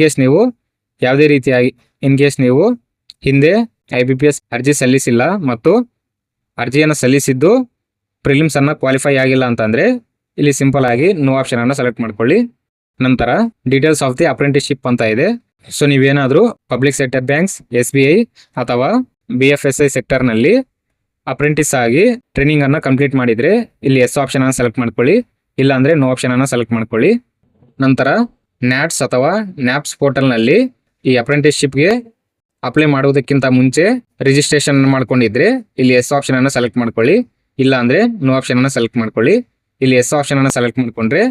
ಕೇಸ್ ನೀವು ಹಿಂದೆ IBPS ಅರ್ಜಿ ಸಲ್ಲಿಸಿಲ್ಲ ಮತ್ತು ಅರ್ಜಿಯನ್ನು ಸಲ್ಲಿಸಿದ್ದು ಪ್ರಿಲಿಮ್ಸನ್ನು ಕ್ವಾಲಿಫೈ ಆಗಿಲ್ಲ ಅಂತಂದರೆ ಇಲ್ಲಿ ಸಿಂಪಲ್ ಆಗಿ ನೋ ಆಪ್ಷನನ್ನು ಸೆಲೆಕ್ಟ್ ಮಾಡ್ಕೊಳ್ಳಿ. ನಂತರ ಡೀಟೇಲ್ಸ್ ಆಫ್ ದಿ ಅಪ್ರೆಂಟಿಸ್ಶಿಪ್ ಅಂತ ಇದೆ. ಸೊ ನೀವೇನಾದರೂ ಪಬ್ಲಿಕ್ ಸೆಕ್ಟರ್ ಬ್ಯಾಂಕ್ಸ್, SBI ಅಥವಾ BFSI ಸೆಕ್ಟರ್ನಲ್ಲಿ ಅಪ್ರೆಂಟಿಸ್ ಆಗಿ ಟ್ರೈನಿಂಗನ್ನು ಕಂಪ್ಲೀಟ್ ಮಾಡಿದರೆ ಇಲ್ಲಿ ಎಸ್ ಆಪ್ಷನನ್ನು ಸೆಲೆಕ್ಟ್ ಮಾಡ್ಕೊಳ್ಳಿ, ಇಲ್ಲ ಅಂದರೆ ನೋ ಆಪ್ಷನನ್ನು ಸೆಲೆಕ್ಟ್ ಮಾಡ್ಕೊಳ್ಳಿ. ನಂತರ NATS ಅಥವಾ NAPS ಪೋರ್ಟಲ್ನಲ್ಲಿ ಈ ಅಪ್ರೆಂಟಿಸ್ಶಿಪ್ಗೆ ಅಪ್ಲೈ ಮಾಡುವುದಕ್ಕಿಂತ ಮುಂಚೆ ರಿಜಿಸ್ಟ್ರೇಷನ್ ಮಾಡ್ಕೊಂಡಿದ್ರೆ ಇಲ್ಲಿ ಎಸ್ ಆಪ್ಷನನ್ನು ಸೆಲೆಕ್ಟ್ ಮಾಡ್ಕೊಳ್ಳಿ, ಇಲ್ಲ ಅಂದರೆ ನೋ ಆಪ್ಷನನ್ನು ಸೆಲೆಕ್ಟ್ ಮಾಡ್ಕೊಳ್ಳಿ. ಇಲ್ಲಿ ಎಸ್ ಆಪ್ಷನನ್ನು ಸೆಲೆಕ್ಟ್ ಮಾಡಿಕೊಂಡ್ರೆ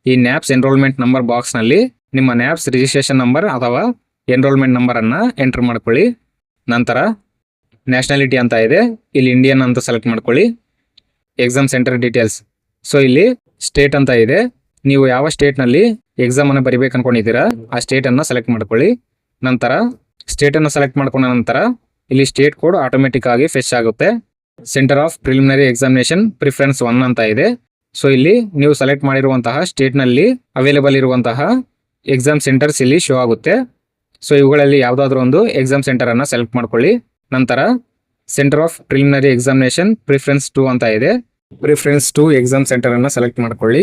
ಈ NAPS ಎನ್ರೋಲ್ಮೆಂಟ್ ನಂಬರ್ ಬಾಕ್ಸ್ನಲ್ಲಿ ನಿಮ್ಮ NAPS ರಿಜಿಸ್ಟ್ರೇಷನ್ ನಂಬರ್ ಅಥವಾ ಎನ್ರೋಲ್ಮೆಂಟ್ ನಂಬರನ್ನು ಎಂಟರ್ ಮಾಡ್ಕೊಳ್ಳಿ. ನಂತರ ನ್ಯಾಷನಾಲಿಟಿ ಅಂತ ಇದೆ, ಇಲ್ಲಿ ಇಂಡಿಯನ್ ಅಂತ ಸೆಲೆಕ್ಟ್ ಮಾಡ್ಕೊಳ್ಳಿ. Exam centre details. ಸೊ ಇಲ್ಲಿ ಸ್ಟೇಟ್ ಅಂತ ಇದೆ, ನೀವು ಯಾವ ಸ್ಟೇಟ್ನಲ್ಲಿ ಎಕ್ಸಾಮನ್ನು ಬರಿಬೇಕು ಅನ್ಕೊಂಡಿದ್ದೀರಾ ಆ ಸ್ಟೇಟನ್ನು ಸೆಲೆಕ್ಟ್ ಮಾಡ್ಕೊಳ್ಳಿ. ನಂತರ ಸ್ಟೇಟನ್ನು ಸೆಲೆಕ್ಟ್ ಮಾಡ್ಕೊಂಡ ನಂತರ ಇಲ್ಲಿ ಸ್ಟೇಟ್ ಕೋಡ್ ಆಟೋಮೆಟಿಕ್ ಆಗಿ ಫೆಚ್ ಆಗುತ್ತೆ. Centre of preliminary examination preference 1 ಅಂತ ಇದೆ. ಸೊ ಇಲ್ಲಿ ನೀವು ಸೆಲೆಕ್ಟ್ ಮಾಡಿರುವಂತಹ ಸ್ಟೇಟ್ನಲ್ಲಿ ಅವೈಲೇಬಲ್ ಇರುವಂತಹ ಎಕ್ಸಾಮ್ ಸೆಂಟರ್ಸ್ ಇಲ್ಲಿ ಶೋ ಆಗುತ್ತೆ. ಸೊ ಇವುಗಳಲ್ಲಿ ಯಾವುದಾದ್ರೂ ಒಂದು ಎಕ್ಸಾಮ್ ಸೆಂಟರನ್ನು ಸೆಲೆಕ್ಟ್ ಮಾಡ್ಕೊಳ್ಳಿ. ನಂತರ centre of preliminary examination preference 2 ಅಂತ ಇದೆ. ಪ್ರಿಫರೆನ್ಸ್ 2 ಎಕ್ಸಾಮ್ ಸೆಂಟರನ್ನು ಸೆಲೆಕ್ಟ್ ಮಾಡ್ಕೊಳ್ಳಿ.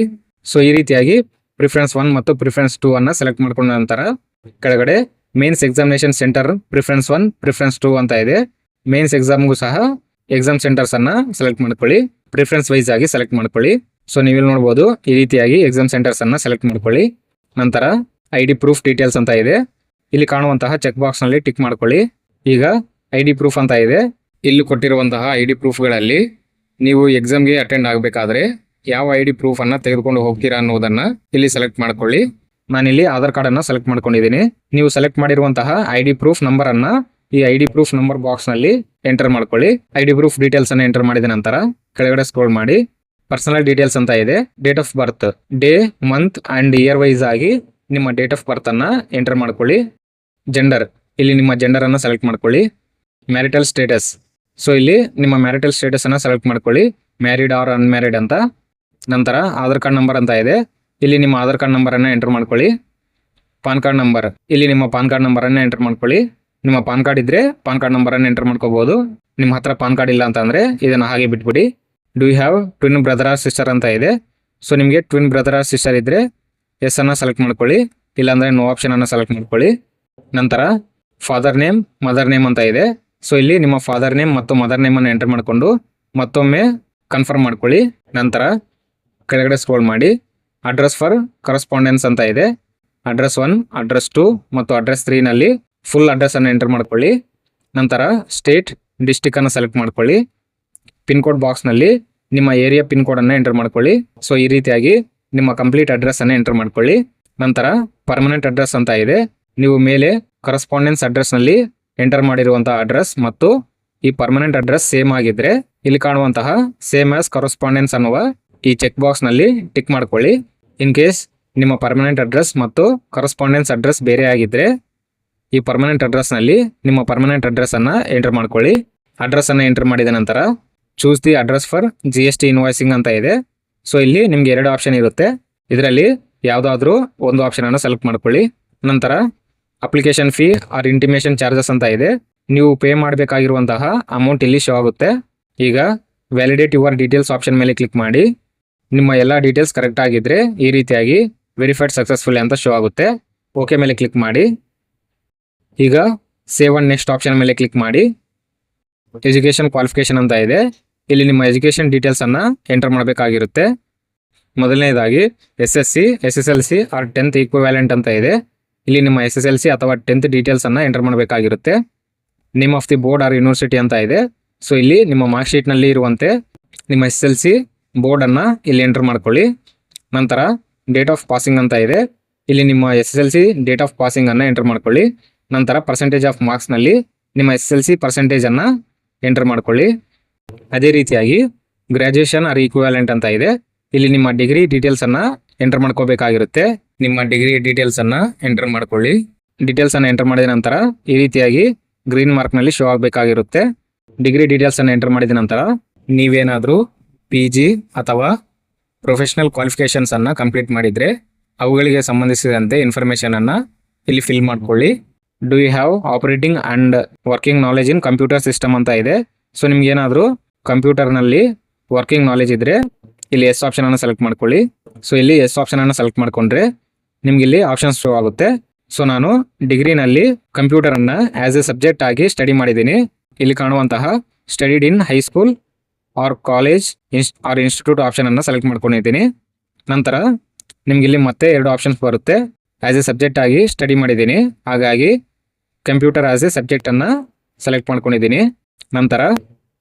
ಸೊ ಈ ರೀತಿಯಾಗಿ ಪ್ರಿಫರೆನ್ಸ್ 1 ಮತ್ತು ಪ್ರಿಫರೆನ್ಸ್ 2 ಅನ್ನು ಸೆಲೆಕ್ಟ್ ಮಾಡ್ಕೊಂಡ ನಂತರ ಕೆಳಗಡೆ mains examination centre preference 1 preference 2 ಅಂತ ಇದೆ. ಮೇನ್ಸ್ ಎಕ್ಸಾಮ್ಗೂ ಸಹ ಎಕ್ಸಾಮ್ ಸೆಂಟರ್ಸನ್ನು ಸೆಲೆಕ್ಟ್ ಮಾಡ್ಕೊಳ್ಳಿ, ಪ್ರಿಫರೆನ್ಸ್ ವೈಸ್ ಆಗಿ ಸೆಲೆಕ್ಟ್ ಮಾಡ್ಕೊಳ್ಳಿ. ಸೊ ನೀವಿಲ್ಲಿ ನೋಡ್ಬೋದು ಈ ರೀತಿಯಾಗಿ ಎಕ್ಸಾಮ್ ಸೆಂಟರ್ಸನ್ನು ಸೆಲೆಕ್ಟ್ ಮಾಡ್ಕೊಳ್ಳಿ. ನಂತರ ID ಪ್ರೂಫ್ ಡೀಟೇಲ್ಸ್ ಅಂತ ಇದೆ, ಇಲ್ಲಿ ಕಾಣುವಂತಹ ಚೆಕ್ ಬಾಕ್ಸ್ನಲ್ಲಿ ಟಿಕ್ ಮಾಡ್ಕೊಳ್ಳಿ. ಈಗ ID ಪ್ರೂಫ್ ಅಂತ ಇದೆ, ಇಲ್ಲಿ ಕೊಟ್ಟಿರುವಂತಹ ID ಪ್ರೂಫ್ಗಳಲ್ಲಿ ನೀವು ಎಕ್ಸಾಮ್ಗೆ ಅಟೆಂಡ್ ಆಗಬೇಕಾದ್ರೆ ಯಾವ ID ಪ್ರೂಫನ್ನು ತೆಗೆದುಕೊಂಡು ಹೋಗ್ತೀರಾ ಅನ್ನೋದನ್ನು ಇಲ್ಲಿ ಸೆಲೆಕ್ಟ್ ಮಾಡ್ಕೊಳ್ಳಿ. ನಾನಿಲ್ಲಿ ಆಧಾರ್ ಕಾರ್ಡನ್ನು ಸೆಲೆಕ್ಟ್ ಮಾಡ್ಕೊಂಡಿದ್ದೀನಿ. ನೀವು ಸೆಲೆಕ್ಟ್ ಮಾಡಿರುವಂತಹ ID ಪ್ರೂಫ್ ನಂಬರನ್ನು ಈ ID ಪ್ರೂಫ್ ನಂಬರ್ ಬಾಕ್ಸ್ನಲ್ಲಿ ಎಂಟರ್ ಮಾಡ್ಕೊಳ್ಳಿ. ID ಪ್ರೂಫ್ ಡೀಟೇಲ್ಸನ್ನು ಎಂಟರ್ ಮಾಡಿದ ನಂತರ ಕೆಳಗಡೆ ಸ್ಕ್ರೋಲ್ ಮಾಡಿ, ಪರ್ಸನಲ್ ಡೀಟೇಲ್ಸ್ ಅಂತ ಇದೆ. Date of birth, day, month and year wise ಆಗಿ ನಿಮ್ಮ ಡೇಟ್ ಆಫ್ ಬರ್ತನ್ನು ಎಂಟರ್ ಮಾಡ್ಕೊಳ್ಳಿ. ಜೆಂಡರ್, ಇಲ್ಲಿ ನಿಮ್ಮ ಜೆಂಡರನ್ನು ಸೆಲೆಕ್ಟ್ ಮಾಡ್ಕೊಳ್ಳಿ. ಮ್ಯಾರಿಟಲ್ ಸ್ಟೇಟಸ್, ಸೊ ಇಲ್ಲಿ ನಿಮ್ಮ ಮ್ಯಾರಿಟಲ್ ಸ್ಟೇಟಸನ್ನು ಸೆಲೆಕ್ಟ್ ಮಾಡ್ಕೊಳ್ಳಿ, ಮ್ಯಾರಿಡ್ ಆರ್ ಅನ್ಮ್ಯಾರಿಡ್ ಅಂತ. ನಂತರ ಆಧಾರ್ ಕಾರ್ಡ್ ನಂಬರ್ ಅಂತ ಇದೆ, ಇಲ್ಲಿ ನಿಮ್ಮ ಆಧಾರ್ ಕಾರ್ಡ್ ನಂಬರನ್ನು ಎಂಟರ್ ಮಾಡ್ಕೊಳ್ಳಿ. ಪಾನ್ ಕಾರ್ಡ್ ನಂಬರ್, ಇಲ್ಲಿ ನಿಮ್ಮ ಪಾನ್ ಕಾರ್ಡ್ ನಂಬರನ್ನು ಎಂಟರ್ ಮಾಡ್ಕೊಳ್ಳಿ. ನಿಮ್ಮ ಪಾನ್ ಕಾರ್ಡ್ ಇದ್ದರೆ ಪಾನ್ ಕಾರ್ಡ್ ನಂಬರನ್ನು ಎಂಟರ್ ಮಾಡ್ಕೋಬೋದು. ನಿಮ್ಮ ಹತ್ರ ಪಾನ್ ಕಾರ್ಡ್ ಇಲ್ಲ ಅಂತಂದರೆ ಇದನ್ನು ಹಾಗೆ ಬಿಟ್ಬಿಡಿ. Do you have twin brother or sister ಅಂತ ಇದೆ. ಸೊ ನಿಮಗೆ ಟ್ವಿನ್ ಬ್ರದರ್ ಆರ್ ಸಿಸ್ಟರ್ ಇದ್ದರೆ ಎಸ್ ಅನ್ನು ಸೆಲೆಕ್ಟ್ ಮಾಡ್ಕೊಳ್ಳಿ, ಇಲ್ಲಾಂದರೆ ನೋ ಆಪ್ಷನನ್ನು ಸೆಲೆಕ್ಟ್ ಮಾಡ್ಕೊಳ್ಳಿ. ನಂತರ ಫಾದರ್ ನೇಮ್, ಮದರ್ ನೇಮ್ ಅಂತ ಇದೆ. ಸೊ ಇಲ್ಲಿ ನಿಮ್ಮ ಫಾದರ್ ನೇಮ್ ಮತ್ತು ಮದರ್ ನೇಮನ್ನು ಎಂಟರ್ ಮಾಡಿಕೊಂಡು ಮತ್ತೊಮ್ಮೆ ಕನ್ಫರ್ಮ್ ಮಾಡ್ಕೊಳ್ಳಿ. ನಂತರ ಕೆಳಗಡೆ ಸ್ಕ್ರೋಲ್ ಮಾಡಿ, ಅಡ್ರೆಸ್ ಫಾರ್ ಕರೆಸ್ಪಾಂಡೆನ್ಸ್ ಅಂತ ಇದೆ. ಅಡ್ರೆಸ್ 1, ಅಡ್ರೆಸ್ 2 ಮತ್ತು ಅಡ್ರೆಸ್ 3ನಲ್ಲಿ ಫುಲ್ ಅಡ್ರೆಸ್ಸನ್ನು ಎಂಟರ್ ಮಾಡ್ಕೊಳ್ಳಿ. ನಂತರ ಸ್ಟೇಟ್, ಡಿಸ್ಟಿಕನ್ನು ಸೆಲೆಕ್ಟ್ ಮಾಡ್ಕೊಳ್ಳಿ. ಪಿನ್ ಕೋಡ್ ಬಾಕ್ಸ್ನಲ್ಲಿ ನಿಮ್ಮ ಏರಿಯಾ ಪಿನ್ ಕೋಡನ್ನು ಎಂಟರ್ ಮಾಡ್ಕೊಳ್ಳಿ. ಸೊ ಈ ರೀತಿಯಾಗಿ ನಿಮ್ಮ ಕಂಪ್ಲೀಟ್ ಅಡ್ರೆಸ್ಸನ್ನು ಎಂಟರ್ ಮಾಡ್ಕೊಳ್ಳಿ. ನಂತರ ಪರ್ಮನೆಂಟ್ ಅಡ್ರೆಸ್ ಅಂತ ಇದೆ. ನೀವು ಮೇಲೆ ಕರೆಸ್ಪಾಂಡೆನ್ಸ್ ಅಡ್ರೆಸ್ನಲ್ಲಿ ಎಂಟರ್ ಮಾಡಿರುವಂತಹ ಅಡ್ರೆಸ್ ಮತ್ತು ಈ ಪರ್ಮನೆಂಟ್ ಅಡ್ರೆಸ್ ಸೇಮ್ ಆಗಿದ್ರೆ ಇಲ್ಲಿ ಕಾಣುವಂತಹ ಸೇಮ್ ಆಸ್ ಕರೆಸ್ಪಾಂಡೆನ್ಸ್ ಅನ್ನುವ ಈ ಚೆಕ್ ಬಾಕ್ಸ್ನಲ್ಲಿ ಟಿಕ್ ಮಾಡ್ಕೊಳ್ಳಿ. ಇನ್ ಕೇಸ್ ನಿಮ್ಮ ಪರ್ಮನೆಂಟ್ ಅಡ್ರೆಸ್ ಮತ್ತು ಕರೆಸ್ಪಾಂಡೆನ್ಸ್ ಅಡ್ರೆಸ್ ಬೇರೆ ಆಗಿದ್ರೆ ಈ ಪರ್ಮನೆಂಟ್ ಅಡ್ರೆಸ್ನಲ್ಲಿ ನಿಮ್ಮ ಪರ್ಮನೆಂಟ್ ಅಡ್ರೆಸ್ಸನ್ನು ಎಂಟರ್ ಮಾಡ್ಕೊಳ್ಳಿ. ಅಡ್ರೆಸ್ಸನ್ನು ಎಂಟರ್ ಮಾಡಿದ ನಂತರ choose the address for GST invoicing ಅಂತ ಇದೆ. ಸೊ ಇಲ್ಲಿ ನಿಮಗೆ 2 ಆಪ್ಷನ್ ಇರುತ್ತೆ. ಇದರಲ್ಲಿ ಯಾವುದಾದ್ರೂ ಒಂದು ಆಪ್ಷನನ್ನು ಸೆಲೆಕ್ಟ್ ಮಾಡ್ಕೊಳ್ಳಿ. ನಂತರ application fee or intimation charges ಅಂತ ಇದೆ. ನೀವು ಪೇ ಮಾಡಬೇಕಾಗಿರುವಂತಹ ಅಮೌಂಟ್ ಇಲ್ಲಿ ಶೋ ಆಗುತ್ತೆ. ಈಗ ವ್ಯಾಲಿಡೇಟ್ ಯುವರ್ ಡೀಟೇಲ್ಸ್ ಆಪ್ಷನ್ ಮೇಲೆ ಕ್ಲಿಕ್ ಮಾಡಿ. ನಿಮ್ಮ ಎಲ್ಲ ಡೀಟೇಲ್ಸ್ ಕರೆಕ್ಟ್ ಆಗಿದ್ರೆ ಈ ರೀತಿಯಾಗಿ ವೆರಿಫೈಡ್ ಸಕ್ಸಸ್ಫುಲ್ ಅಂತ ಶೋ ಆಗುತ್ತೆ. ಓಕೆ ಮೇಲೆ ಕ್ಲಿಕ್ ಮಾಡಿ. ಈಗ ಸೇವ್ ಅಂಡ್ ನೆಕ್ಸ್ಟ್ ಆಪ್ಷನ್ ಮೇಲೆ ಕ್ಲಿಕ್ ಮಾಡಿ. ಎಜುಕೇಷನ್ ಕ್ವಾಲಿಫಿಕೇಶನ್ ಅಂತ ಇದೆ. ಇಲ್ಲಿ ನಿಮ್ಮ ಎಜುಕೇಷನ್ ಡೀಟೇಲ್ಸನ್ನು ಎಂಟರ್ ಮಾಡಬೇಕಾಗಿರುತ್ತೆ. ಮೊದಲನೇದಾಗಿ SSC, SSLC R 10th equivalent ಅಂತ ಇದೆ. ಇಲ್ಲಿ ನಿಮ್ಮ SSLC ಅಥವಾ 10th ಡೀಟೇಲ್ಸನ್ನು ಎಂಟರ್ ಮಾಡಬೇಕಾಗಿರುತ್ತೆ. Name of the board or university ಅಂತ ಇದೆ. ಸೊ ಇಲ್ಲಿ ನಿಮ್ಮ ಮಾರ್ಕ್ ಶೀಟ್ನಲ್ಲಿ ಇರುವಂತೆ ನಿಮ್ಮ SSLC ಬೋರ್ಡನ್ನು ಇಲ್ಲಿ ಎಂಟರ್ ಮಾಡ್ಕೊಳ್ಳಿ. ನಂತರ ಡೇಟ್ ಆಫ್ ಪಾಸಿಂಗ್ ಅಂತ ಇದೆ. ಇಲ್ಲಿ ನಿಮ್ಮ SSLC ಡೇಟ್ ಆಫ್ ಪಾಸಿಂಗನ್ನು ಎಂಟರ್ ಮಾಡ್ಕೊಳ್ಳಿ. ನಂತರ ಪರ್ಸೆಂಟೇಜ್ ಆಫ್ ಮಾರ್ಕ್ಸ್ನಲ್ಲಿ ನಿಮ್ಮ SSLC ಪರ್ಸೆಂಟೇಜನ್ನು ಎಂಟರ್ ಮಾಡ್ಕೊಳ್ಳಿ. ಅದೇ ರೀತಿಯಾಗಿ ಗ್ರ್ಯಾಜುಯೇಷನ್ ಆರ್ ಈಕ್ವಿವ್ಯಾಲೆಂಟ್ ಅಂತ ಇದೆ. ಇಲ್ಲಿ ನಿಮ್ಮ ಡಿಗ್ರಿ ಡೀಟೇಲ್ಸನ್ನು ಎಂಟರ್ ಮಾಡ್ಕೋಬೇಕಾಗಿರುತ್ತೆ. ನಿಮ್ಮ ಡಿಗ್ರಿ ಡೀಟೇಲ್ಸನ್ನು ಎಂಟರ್ ಮಾಡ್ಕೊಳ್ಳಿ. ಡೀಟೇಲ್ಸನ್ನು ಎಂಟರ್ ಮಾಡಿದ ನಂತರ ಈ ರೀತಿಯಾಗಿ ಗ್ರೀನ್ ಮಾರ್ಕ್ನಲ್ಲಿ ಶೋ ಆಗಬೇಕಾಗಿರುತ್ತೆ. ಡಿಗ್ರಿ ಡೀಟೇಲ್ಸನ್ನು ಎಂಟರ್ ಮಾಡಿದ ನಂತರ ನೀವೇನಾದರೂ PG ಅಥವಾ ಪ್ರೊಫೆಷನಲ್ ಕ್ವಾಲಿಫಿಕೇಷನ್ಸನ್ನು ಕಂಪ್ಲೀಟ್ ಮಾಡಿದರೆ ಅವುಗಳಿಗೆ ಸಂಬಂಧಿಸಿದಂತೆ ಇನ್ಫಾರ್ಮೇಷನನ್ನು ಇಲ್ಲಿ ಫಿಲ್ ಮಾಡ್ಕೊಳ್ಳಿ. Do you have operating and working knowledge in computer system ಅಂತ ಇದೆ. ಸೊ ನಿಮ್ಗೇನಾದರೂ ಕಂಪ್ಯೂಟರ್ನಲ್ಲಿ ವರ್ಕಿಂಗ್ ನಾಲೆಜ್ ಇದ್ದರೆ ಇಲ್ಲಿ ಎಸ್ ಆಪ್ಷನನ್ನು ಸೆಲೆಕ್ಟ್ ಮಾಡ್ಕೊಳ್ಳಿ. ಸೊ ಇಲ್ಲಿ ಎಸ್ ಆಪ್ಷನನ್ನು ಸೆಲೆಕ್ಟ್ ಮಾಡಿಕೊಂಡ್ರೆ ನಿಮ್ಗೆ ಇಲ್ಲಿ ಆಪ್ಷನ್ಸ್ ಶೋ ಆಗುತ್ತೆ. ಸೊ ನಾನು ಡಿಗ್ರಿನಲ್ಲಿ ಕಂಪ್ಯೂಟರನ್ನು ಆ್ಯಸ್ ಎ ಸಬ್ಜೆಕ್ಟ್ ಆಗಿ ಸ್ಟಡಿ ಮಾಡಿದ್ದೀನಿ. ಇಲ್ಲಿ ಕಾಣುವಂತಹ studied in high school or college or institute ಆಪ್ಷನನ್ನು ಸೆಲೆಕ್ಟ್ ಮಾಡ್ಕೊಂಡಿದ್ದೀನಿ. ನಂತರ ನಿಮ್ಗೆ ಇಲ್ಲಿ ಮತ್ತೆ 2 ಆಪ್ಷನ್ಸ್ ಬರುತ್ತೆ. ಆ್ಯಸ್ ಎ ಸಬ್ಜೆಕ್ಟ್ ಆಗಿ ಸ್ಟಡಿ ಮಾಡಿದ್ದೀನಿ, ಹಾಗಾಗಿ ಕಂಪ್ಯೂಟರ್ ಆ್ಯಸ್ ಎ ಸಬ್ಜೆಕ್ಟನ್ನು ಸೆಲೆಕ್ಟ್ ಮಾಡ್ಕೊಂಡಿದ್ದೀನಿ. ನಂತರ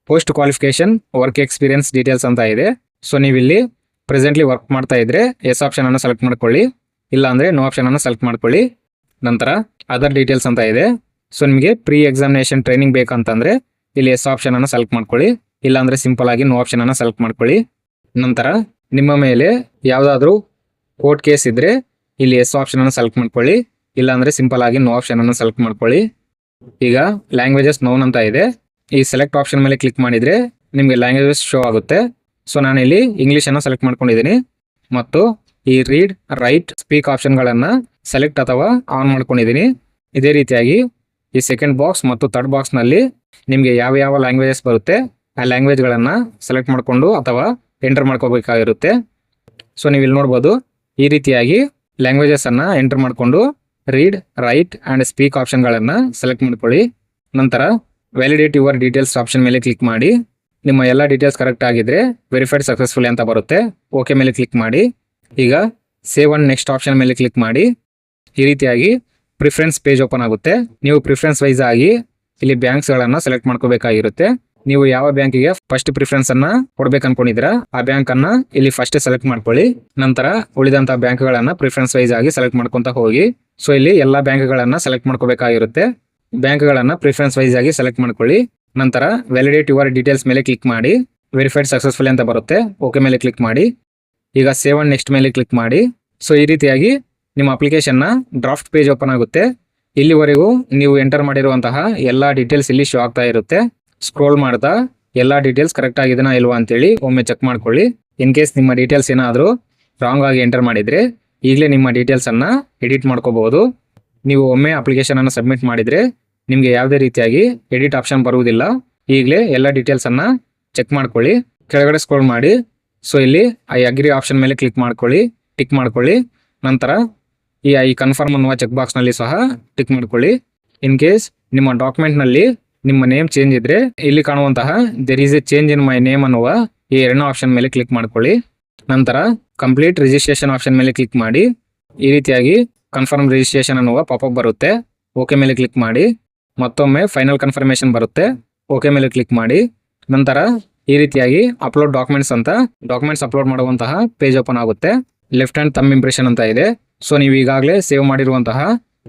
post qualification work experience details ಅಂತ ಇದೆ. ಸೊ ನೀವಿಲ್ಲಿ ಪ್ರೆಸೆಂಟ್ಲಿ ವರ್ಕ್ ಮಾಡ್ತಾ ಇದ್ರೆ ಎಸ್ ಆಪ್ಷನನ್ನು ಸೆಲೆಕ್ಟ್ ಮಾಡ್ಕೊಳ್ಳಿ, ಇಲ್ಲ ಅಂದರೆ ನೋ ಆಪ್ಷನನ್ನು ಸೆಲೆಕ್ಟ್ ಮಾಡ್ಕೊಳ್ಳಿ. ನಂತರ ಅದರ್ ಡೀಟೇಲ್ಸ್ ಅಂತ ಇದೆ. ಸೊ ನಿಮಗೆ ಪ್ರೀ ಎಕ್ಸಾಮಿನೇಷನ್ ಟ್ರೈನಿಂಗ್ ಬೇಕಂತಂದರೆ ಇಲ್ಲಿ ಎಸ್ ಆಪ್ಷನನ್ನು ಸೆಲೆಕ್ಟ್ ಮಾಡ್ಕೊಳ್ಳಿ, ಇಲ್ಲಾಂದರೆ ಸಿಂಪಲ್ ಆಗಿ ನೋ ಆಪ್ಷನನ್ನು ಸೆಲೆಕ್ಟ್ ಮಾಡ್ಕೊಳ್ಳಿ. ನಂತರ ನಿಮ್ಮ ಮೇಲೆ ಯಾವುದಾದ್ರೂ ಕೋರ್ಟ್ ಕೇಸ್ ಇದ್ದರೆ ಇಲ್ಲಿ ಎಸ್ ಆಪ್ಷನನ್ನು ಸೆಲೆಕ್ಟ್ ಮಾಡ್ಕೊಳ್ಳಿ, ಇಲ್ಲಾಂದರೆ ಸಿಂಪಲ್ ಆಗಿ ನೋ ಆಪ್ಷನನ್ನು ಸೆಲೆಕ್ಟ್ ಮಾಡ್ಕೊಳ್ಳಿ. ಈಗ ಲ್ಯಾಂಗ್ವೇಜಸ್ ನೋನ್ ಅಂತ ಇದೆ. ಈ ಸೆಲೆಕ್ಟ್ ಆಪ್ಷನ್ ಮೇಲೆ ಕ್ಲಿಕ್ ಮಾಡಿದರೆ ನಿಮಗೆ ಲ್ಯಾಂಗ್ವೇಜಸ್ ಶೋ ಆಗುತ್ತೆ. ಸೊ ನಾನಿಲ್ಲಿ ಇಂಗ್ಲೀಷನ್ನು ಸೆಲೆಕ್ಟ್ ಮಾಡ್ಕೊಂಡಿದ್ದೀನಿ ಮತ್ತು ಈ ರೀಡ್, ರೈಟ್, ಸ್ಪೀಕ್ ಆಪ್ಷನ್ಗಳನ್ನು ಸೆಲೆಕ್ಟ್ ಅಥವಾ ಆನ್ ಮಾಡ್ಕೊಂಡಿದ್ದೀನಿ. ಇದೇ ರೀತಿಯಾಗಿ ಈ ಸೆಕೆಂಡ್ ಬಾಕ್ಸ್ ಮತ್ತು ಥರ್ಡ್ ಬಾಕ್ಸ್ನಲ್ಲಿ ನಿಮಗೆ ಯಾವ ಲ್ಯಾಂಗ್ವೇಜಸ್ ಬರುತ್ತೆ ಆ ಲ್ಯಾಂಗ್ವೇಜ್ಗಳನ್ನು ಸೆಲೆಕ್ಟ್ ಮಾಡಿಕೊಂಡು ಅಥವಾ ಎಂಟರ್ ಮಾಡ್ಕೋಬೇಕಾಗಿರುತ್ತೆ. ಸೊ ನೀವು ಇಲ್ಲಿ ನೋಡ್ಬೋದು, ಈ ರೀತಿಯಾಗಿ ಲ್ಯಾಂಗ್ವೇಜಸನ್ನು ಎಂಟರ್ ಮಾಡಿಕೊಂಡು ರೀಡ್, ರೈಟ್ ಆ್ಯಂಡ್ ಸ್ಪೀಕ್ ಆಪ್ಷನ್ಗಳನ್ನು ಸೆಲೆಕ್ಟ್ ಮಾಡ್ಕೊಳ್ಳಿ. ನಂತರ ವ್ಯಾಲಿಡೇಟ್ ಯುವರ್ ಡೀಟೇಲ್ಸ್ ಆಪ್ಷನ್ ಮೇಲೆ ಕ್ಲಿಕ್ ಮಾಡಿ. ನಿಮ್ಮ ಎಲ್ಲ ಡೀಟೇಲ್ಸ್ ಕರೆಕ್ಟ್ ಆಗಿದ್ರೆ ವೆರಿಫೈಡ್ ಸಕ್ಸಸ್ಫುಲ್ ಅಂತ ಬರುತ್ತೆ. ಓಕೆ ಮೇಲೆ ಕ್ಲಿಕ್ ಮಾಡಿ. ಈಗ ಸೇವ್ ಅಂಡ್ ನೆಕ್ಸ್ಟ್ ಆಪ್ಷನ್ ಮೇಲೆ ಕ್ಲಿಕ್ ಮಾಡಿ. ಈ ರೀತಿಯಾಗಿ ಪ್ರಿಫರೆನ್ಸ್ ಪೇಜ್ ಓಪನ್ ಆಗುತ್ತೆ. ನೀವು ಪ್ರಿಫರೆನ್ಸ್ ವೈಸ್ ಆಗಿ ಇಲ್ಲಿ ಬ್ಯಾಂಕ್ಸ್ಗಳನ್ನು ಸೆಲೆಕ್ಟ್ ಮಾಡ್ಕೋಬೇಕಾಗಿರುತ್ತೆ. ನೀವು ಯಾವ ಬ್ಯಾಂಕಿಗೆ ಫಸ್ಟ್ ಪ್ರಿಫರೆನ್ಸ್ ಅನ್ನ ಕೊಡ್ಬೇಕು ಅನ್ಕೊಂಡಿದ್ದೀರಾ ಆ ಬ್ಯಾಂಕ್ ಅನ್ನ ಇಲ್ಲಿ ಫಸ್ಟ್ ಸೆಲೆಕ್ಟ್ ಮಾಡ್ಕೊಳ್ಳಿ. ನಂತರ ಉಳಿದಂತ ಬ್ಯಾಂಕ್ಗಳನ್ನ ಪ್ರಿಫರೆನ್ಸ್ ವೈಸ್ ಆಗಿ ಸೆಲೆಕ್ಟ್ ಮಾಡ್ಕೊಂತ ಹೋಗಿ. ಸೊ ಇಲ್ಲಿ ಎಲ್ಲಾ ಬ್ಯಾಂಕ್ಗಳನ್ನ ಸೆಲೆಕ್ಟ್ ಮಾಡ್ಕೋಬೇಕಾಗಿರುತ್ತೆ. ಬ್ಯಾಂಕ್ಗಳನ್ನ ಪ್ರಿಫರೆನ್ಸ್ ವೈಸ್ ಆಗಿ ಸೆಲೆಕ್ಟ್ ಮಾಡ್ಕೊಳ್ಳಿ. ನಂತರ ವ್ಯಾಲಿಡೇಟ್ ಯುವರ್ ಡೀಟೇಲ್ಸ್ ಮೇಲೆ ಕ್ಲಿಕ್ ಮಾಡಿ. ವೆರಿಫೈಡ್ ಸಕ್ಸಸ್ಫುಲ್ ಅಂತ ಬರುತ್ತೆ. ಓಕೆ ಮೇಲೆ ಕ್ಲಿಕ್ ಮಾಡಿ. ಈಗ ಸೇವ್ ಅಂಡ್ ನೆಕ್ಸ್ಟ್ ಮೇಲೆ ಕ್ಲಿಕ್ ಮಾಡಿ. ಸೊ ಈ ರೀತಿಯಾಗಿ ನಿಮ್ಮ ಅಪ್ಲಿಕೇಶನ್ನ ಡ್ರಾಫ್ಟ್ ಪೇಜ್ ಓಪನ್ ಆಗುತ್ತೆ. ಇಲ್ಲಿವರೆಗೂ ನೀವು ಎಂಟರ್ ಮಾಡಿರುವಂತಹ ಎಲ್ಲ ಡೀಟೇಲ್ಸ್ ಇಲ್ಲಿ ಶೋ ಆಗ್ತಾ ಇರುತ್ತೆ. ಸ್ಕ್ರೋಲ್ ಮಾಡ್ತಾ ಎಲ್ಲ ಡೀಟೇಲ್ಸ್ ಕರೆಕ್ಟ್ ಆಗಿದೆನಾ ಇಲ್ವಾ ಅಂತೇಳಿ ಒಮ್ಮೆ ಚೆಕ್ ಮಾಡ್ಕೊಳ್ಳಿ. ಇನ್ ಕೇಸ್ ನಿಮ್ಮ ಡೀಟೇಲ್ಸ್ ಏನಾದರೂ ರಾಂಗ್ ಆಗಿ ಎಂಟರ್ ಮಾಡಿದರೆ ಈಗಲೇ ನಿಮ್ಮ ಡೀಟೇಲ್ಸನ್ನು ಎಡಿಟ್ ಮಾಡ್ಕೋಬಹುದು. ನೀವು ಒಮ್ಮೆ ಅಪ್ಲಿಕೇಶನನ್ನು ಸಬ್ಮಿಟ್ ಮಾಡಿದರೆ ನಿಮಗೆ ಯಾವುದೇ ರೀತಿಯಾಗಿ ಎಡಿಟ್ ಆಪ್ಷನ್ ಬರುವುದಿಲ್ಲ. ಈಗಲೇ ಎಲ್ಲ ಡೀಟೇಲ್ಸನ್ನು ಚೆಕ್ ಮಾಡ್ಕೊಳ್ಳಿ. ಕೆಳಗಡೆ ಸ್ಕ್ರೋಲ್ ಮಾಡಿ. ಸೊ ಇಲ್ಲಿ ಐ ಅಗ್ರಿ ಆಪ್ಷನ್ ಮೇಲೆ ಕ್ಲಿಕ್ ಮಾಡ್ಕೊಳ್ಳಿ, ಟಿಕ್ ಮಾಡ್ಕೊಳ್ಳಿ. ನಂತರ ಈ ಐ ಕನ್ಫರ್ಮ್ ಅನ್ನುವ ಚೆಕ್ ಬಾಕ್ಸ್ನಲ್ಲಿ ಸಹ ಟಿಕ್ ಮಾಡ್ಕೊಳ್ಳಿ. ಇನ್ ಕೇಸ್ ನಿಮ್ಮ ಡಾಕ್ಯುಮೆಂಟ್ನಲ್ಲಿ ನಿಮ್ಮ ನೇಮ್ ಚೇಂಜ್ ಇದ್ರೆ ಇಲ್ಲಿ ಕಾಣುವಂತಹ there is a change in my name ಅನ್ನುವ ಈ ಎರಡನೇ ಆಪ್ಷನ್ ಮೇಲೆ ಕ್ಲಿಕ್ ಮಾಡ್ಕೊಳ್ಳಿ. ನಂತರ ಕಂಪ್ಲೀಟ್ ರಿಜಿಸ್ಟ್ರೇಷನ್ ಆಪ್ಷನ್ ಮೇಲೆ ಕ್ಲಿಕ್ ಮಾಡಿ. ಈ ರೀತಿಯಾಗಿ ಕನ್ಫರ್ಮ್ ರಿಜಿಸ್ಟ್ರೇಷನ್ ಅನ್ನುವ ಪಾಪಪ್ ಬರುತ್ತೆ. ಓಕೆ ಮೇಲೆ ಕ್ಲಿಕ್ ಮಾಡಿ. ಮತ್ತೊಮ್ಮೆ ಫೈನಲ್ ಕನ್ಫರ್ಮೇಷನ್ ಬರುತ್ತೆ. ಓಕೆ ಮೇಲೆ ಕ್ಲಿಕ್ ಮಾಡಿ. ನಂತರ ಈ ರೀತಿಯಾಗಿ ಅಪ್ಲೋಡ್ ಡಾಕ್ಯುಮೆಂಟ್ಸ್ ಅಂತ ಡಾಕ್ಯುಮೆಂಟ್ಸ್ ಅಪ್ಲೋಡ್ ಮಾಡುವಂತಹ ಪೇಜ್ ಓಪನ್ ಆಗುತ್ತೆ. ಲೆಫ್ಟ್ ಹ್ಯಾಂಡ್ ಥಂಬ್ ಇಂಪ್ರೆಷನ್ ಅಂತ ಇದೆ. ಸೊ ನೀವು ಈಗಾಗಲೇ ಸೇವ್ ಮಾಡಿರುವಂತಹ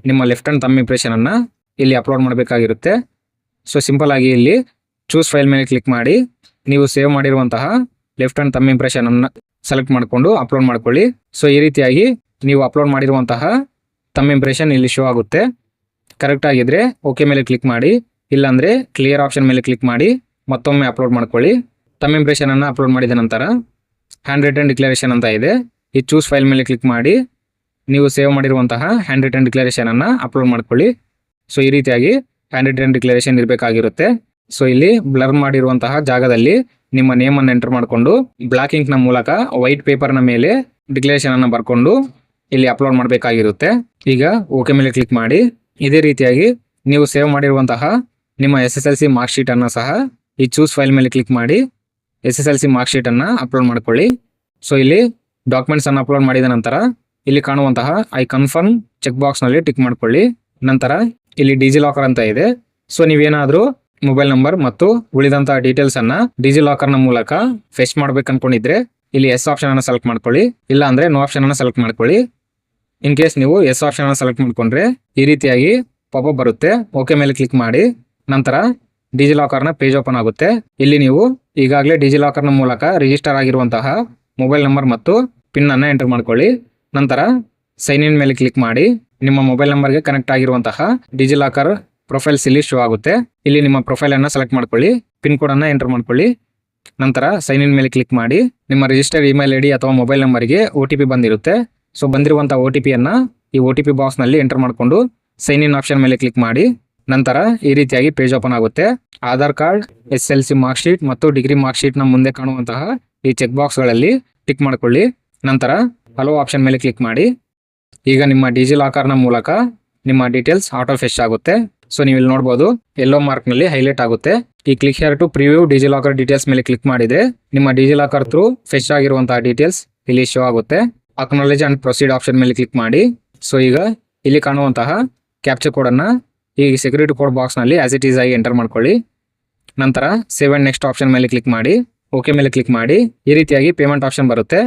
ನಿಮ್ಮ ಲೆಫ್ಟ್ ಹ್ಯಾಂಡ್ ತಮ್ಮ ಇಂಪ್ರೆಷನನ್ನು ಇಲ್ಲಿ ಅಪ್ಲೋಡ್ ಮಾಡಬೇಕಾಗಿರುತ್ತೆ. ಸೊ ಸಿಂಪಲ್ ಆಗಿ ಇಲ್ಲಿ ಚೂಸ್ ಫೈಲ್ ಮೇಲೆ ಕ್ಲಿಕ್ ಮಾಡಿ ನೀವು ಸೇವ್ ಮಾಡಿರುವಂತಹ ಲೆಫ್ಟ್ ಹ್ಯಾಂಡ್ ತಮ್ಮ ಇಂಪ್ರೆಷನನ್ನು ಸೆಲೆಕ್ಟ್ ಮಾಡಿಕೊಂಡು ಅಪ್ಲೋಡ್ ಮಾಡ್ಕೊಳ್ಳಿ. ಸೊ ಈ ರೀತಿಯಾಗಿ ನೀವು ಅಪ್ಲೋಡ್ ಮಾಡಿರುವಂತಹ ತಮ್ಮ ಇಂಪ್ರೆಷನ್ ಇಲ್ಲಿ ಶೋ ಆಗುತ್ತೆ. ಕರೆಕ್ಟ್ ಆಗಿದ್ರೆ ಓಕೆ ಮೇಲೆ ಕ್ಲಿಕ್ ಮಾಡಿ, ಇಲ್ಲಾಂದರೆ ಕ್ಲಿಯರ್ ಆಪ್ಷನ್ ಮೇಲೆ ಕ್ಲಿಕ್ ಮಾಡಿ ಮತ್ತೊಮ್ಮೆ ಅಪ್ಲೋಡ್ ಮಾಡ್ಕೊಳ್ಳಿ. ತಮ್ಮ ಇಂಪ್ರೆಷನನ್ನು ಅಪ್ಲೋಡ್ ಮಾಡಿದ ನಂತರ ಹ್ಯಾಂಡ್ ರಿಟನ್ ಡಿಕ್ಲರೇಷನ್ ಅಂತ ಇದೆ, ಈ ಚೂಸ್ ಫೈಲ್ ಮೇಲೆ ಕ್ಲಿಕ್ ಮಾಡಿ ನೀವು ಸೇವ್ ಮಾಡಿರುವಂತಹ ಹ್ಯಾಂಡ್ ರಿಟನ್ ಡಿಕ್ಲರೇಷನನ್ನು ಅಪ್ಲೋಡ್ ಮಾಡ್ಕೊಳ್ಳಿ. ಸೊ ಈ ರೀತಿಯಾಗಿ ಹ್ಯಾಂಡ್ ರಿಟನ್ ಡಿಕ್ಲರೇಷನ್ ಇರಬೇಕಾಗಿರುತ್ತೆ. ಸೊ ಇಲ್ಲಿ ಬ್ಲರ್ ಮಾಡಿರುವಂತಹ ಜಾಗದಲ್ಲಿ ನಿಮ್ಮ ನೇಮನ್ನು ಎಂಟರ್ ಮಾಡಿಕೊಂಡು ಬ್ಲಾಕ್ ಇಂಕ್ನ ಮೂಲಕ ವೈಟ್ ಪೇಪರ್ನ ಮೇಲೆ ಡಿಕ್ಲರೇಷನನ್ನು ಬರ್ಕೊಂಡು ಇಲ್ಲಿ ಅಪ್ಲೋಡ್ ಮಾಡಬೇಕಾಗಿರುತ್ತೆ. ಈಗ ಓಕೆ ಮೇಲೆ ಕ್ಲಿಕ್ ಮಾಡಿ ಇದೇ ರೀತಿಯಾಗಿ ನೀವು ಸೇವ್ ಮಾಡಿರುವಂತಹ ನಿಮ್ಮ SSLC ಮಾರ್ಕ್ ಶೀಟನ್ನು ಸಹ ಈ ಚೂಸ್ ಫೈಲ್ ಮೇಲೆ ಕ್ಲಿಕ್ ಮಾಡಿ SSLC ಮಾರ್ಕ್ ಶೀಟನ್ನು ಅಪ್ಲೋಡ್ ಮಾಡ್ಕೊಳ್ಳಿ. ಸೊ ಇಲ್ಲಿ ಡಾಕ್ಯುಮೆಂಟ್ಸನ್ನು ಅಪ್ಲೋಡ್ ಮಾಡಿದ ನಂತರ ಇಲ್ಲಿ ಕಾಣುವಂತಹ ಐ ಕನ್ಫರ್ಮ್ ಚೆಕ್ ಬಾಕ್ಸ್ನಲ್ಲಿ ಟಿಕ್ ಮಾಡ್ಕೊಳ್ಳಿ. ನಂತರ ಇಲ್ಲಿ ಡಿಜಿಲಾಕರ್ ಅಂತ ಇದೆ. ಸೊ ನೀವೇನಾದರೂ ಮೊಬೈಲ್ ನಂಬರ್ ಮತ್ತು ಉಳಿದಂತಹ ಡೀಟೇಲ್ಸನ್ನು ಡಿಜಿಲಾಕರ್ನ ಮೂಲಕ ಫೆಚ್ ಮಾಡ್ಬೇಕು ಅನ್ಕೊಂಡಿದ್ರೆ ಇಲ್ಲಿ ಎಸ್ ಆಪ್ಷನನ್ನು ಸೆಲೆಕ್ಟ್ ಮಾಡ್ಕೊಳ್ಳಿ, ಇಲ್ಲ ಅಂದರೆ ನೋ ಆಪ್ಷನನ್ನು ಸೆಲೆಕ್ಟ್ ಮಾಡ್ಕೊಳ್ಳಿ. ಇನ್ ಕೇಸ್ ನೀವು ಎಸ್ ಆಪ್ಷನನ್ನು ಸೆಲೆಕ್ಟ್ ಮಾಡ್ಕೊಂಡ್ರೆ ಈ ರೀತಿಯಾಗಿ ಪಾಪಪ್ ಬರುತ್ತೆ. ಓಕೆ ಮೇಲೆ ಕ್ಲಿಕ್ ಮಾಡಿ ನಂತರ ಡಿಜಿಲಾಕರ್ನ ಪೇಜ್ ಓಪನ್ ಆಗುತ್ತೆ. ಇಲ್ಲಿ ನೀವು ಈಗಾಗಲೇ ಡಿಜಿಲಾಕರ್ನ ಮೂಲಕ ರಿಜಿಸ್ಟರ್ ಆಗಿರುವಂತಹ ಮೊಬೈಲ್ ನಂಬರ್ ಮತ್ತು ಪಿನ್ ಅನ್ನು ಎಂಟರ್ ಮಾಡ್ಕೊಳ್ಳಿ. ನಂತರ ಸೈನ್ ಇನ್ ಮೇಲೆ ಕ್ಲಿಕ್ ಮಾಡಿ ನಿಮ್ಮ ಮೊಬೈಲ್ ನಂಬರ್ಗೆ ಕನೆಕ್ಟ್ ಆಗಿರುವಂತಹ ಡಿಜಿಲಾಕರ್ ಪ್ರೊಫೈಲ್ಸ್ ಇಲ್ಲಿ ಶೋ ಆಗುತ್ತೆ. ಇಲ್ಲಿ ನಿಮ್ಮ ಪ್ರೊಫೈಲನ್ನು ಸೆಲೆಕ್ಟ್ ಮಾಡ್ಕೊಳ್ಳಿ, ಪಿನ್ ಕೋಡನ್ನು ಎಂಟರ್ ಮಾಡ್ಕೊಳ್ಳಿ. ನಂತರ ಸೈನ್ ಇನ್ ಮೇಲೆ ಕ್ಲಿಕ್ ಮಾಡಿ ನಿಮ್ಮ ರಿಜಿಸ್ಟರ್ಡ್ ಇಮೇಲ್ ಐಡಿ ಅಥವಾ ಮೊಬೈಲ್ ನಂಬರ್ಗೆ OTP ಬಂದಿರುತ್ತೆ. ಸೊ ಬಂದಿರುವಂಥ OTPಯನ್ನು ಈ OTP ಬಾಕ್ಸ್ನಲ್ಲಿ ಎಂಟರ್ ಮಾಡಿಕೊಂಡು ಸೈನ್ ಇನ್ ಆಪ್ಷನ್ ಮೇಲೆ ಕ್ಲಿಕ್ ಮಾಡಿ ನಂತರ ಈ ರೀತಿಯಾಗಿ ಪೇಜ್ ಓಪನ್ ಆಗುತ್ತೆ. Aadhaar card, SSLC mark sheet ಮತ್ತು ಡಿಗ್ರಿ ಮಾರ್ಕ್ ಶೀಟ್ನ ಮುಂದೆ ಕಾಣುವಂತಹ ಈ ಚೆಕ್ ಬಾಕ್ಸ್ಗಳಲ್ಲಿ ಟಿಕ್ ಮಾಡ್ಕೊಳ್ಳಿ. ನಂತರ ಹಲೋ ಆಪ್ಷನ್ ಮೇಲೆ ಕ್ಲಿಕ್ ಮಾಡಿ. ಈಗ ನಿಮ್ಮ ಡಿಜಿಲಾಕರ್ನ ಮೂಲಕ ನಿಮ್ಮ ಡೀಟೇಲ್ಸ್ ಆಟೋ ಫೆಚ್ ಆಗುತ್ತೆ. ಸೊ ನೀವು ಇಲ್ಲಿ ನೋಡ್ಬೋದು ಯೆಲ್ಲೋ ಮಾರ್ಕ್ನಲ್ಲಿ ಹೈಲೈಟ್ ಆಗುತ್ತೆ. ಈ click here to preview DigiLocker details ಮೇಲೆ ಕ್ಲಿಕ್ ಮಾಡಿದ್ರೆ ನಿಮ್ಮ ಡಿಜಿಲಾಕರ್ ಥ್ರೂ ಫೆಚ್ ಆಗಿರುವಂತಹ ಡೀಟೇಲ್ಸ್ ಇಲ್ಲಿ ಶೋ ಆಗುತ್ತೆ. ಅಕ್ನಾಲೇಜ್ ಅಂಡ್ ಪ್ರೊಸೀಡ್ ಆಪ್ಷನ್ ಮೇಲೆ ಕ್ಲಿಕ್ ಮಾಡಿ. ಸೊ ಈಗ ಇಲ್ಲಿ ಕಾಣುವಂತಹ ಕ್ಯಾಪ್ಚರ್ ಕೋಡನ್ನು ಈ ಸೆಕ್ಯೂರಿಟಿ ಕೋಡ್ ಬಾಕ್ಸ್ನಲ್ಲಿ ಆಸ್ ಇಟ್ ಈಸ್ ಆಗಿ ಎಂಟರ್ ಮಾಡ್ಕೊಳ್ಳಿ. ನಂತರ ಸೇವ್ ಆ್ಯಂಡ್ ನೆಕ್ಸ್ಟ್ ಆಪ್ಷನ್ ಮೇಲೆ ಕ್ಲಿಕ್ ಮಾಡಿ ಓಕೆ ಮೇಲೆ ಕ್ಲಿಕ್ ಮಾಡಿ ಈ ರೀತಿಯಾಗಿ ಪೇಮೆಂಟ್ ಆಪ್ಷನ್ ಬರುತ್ತೆ.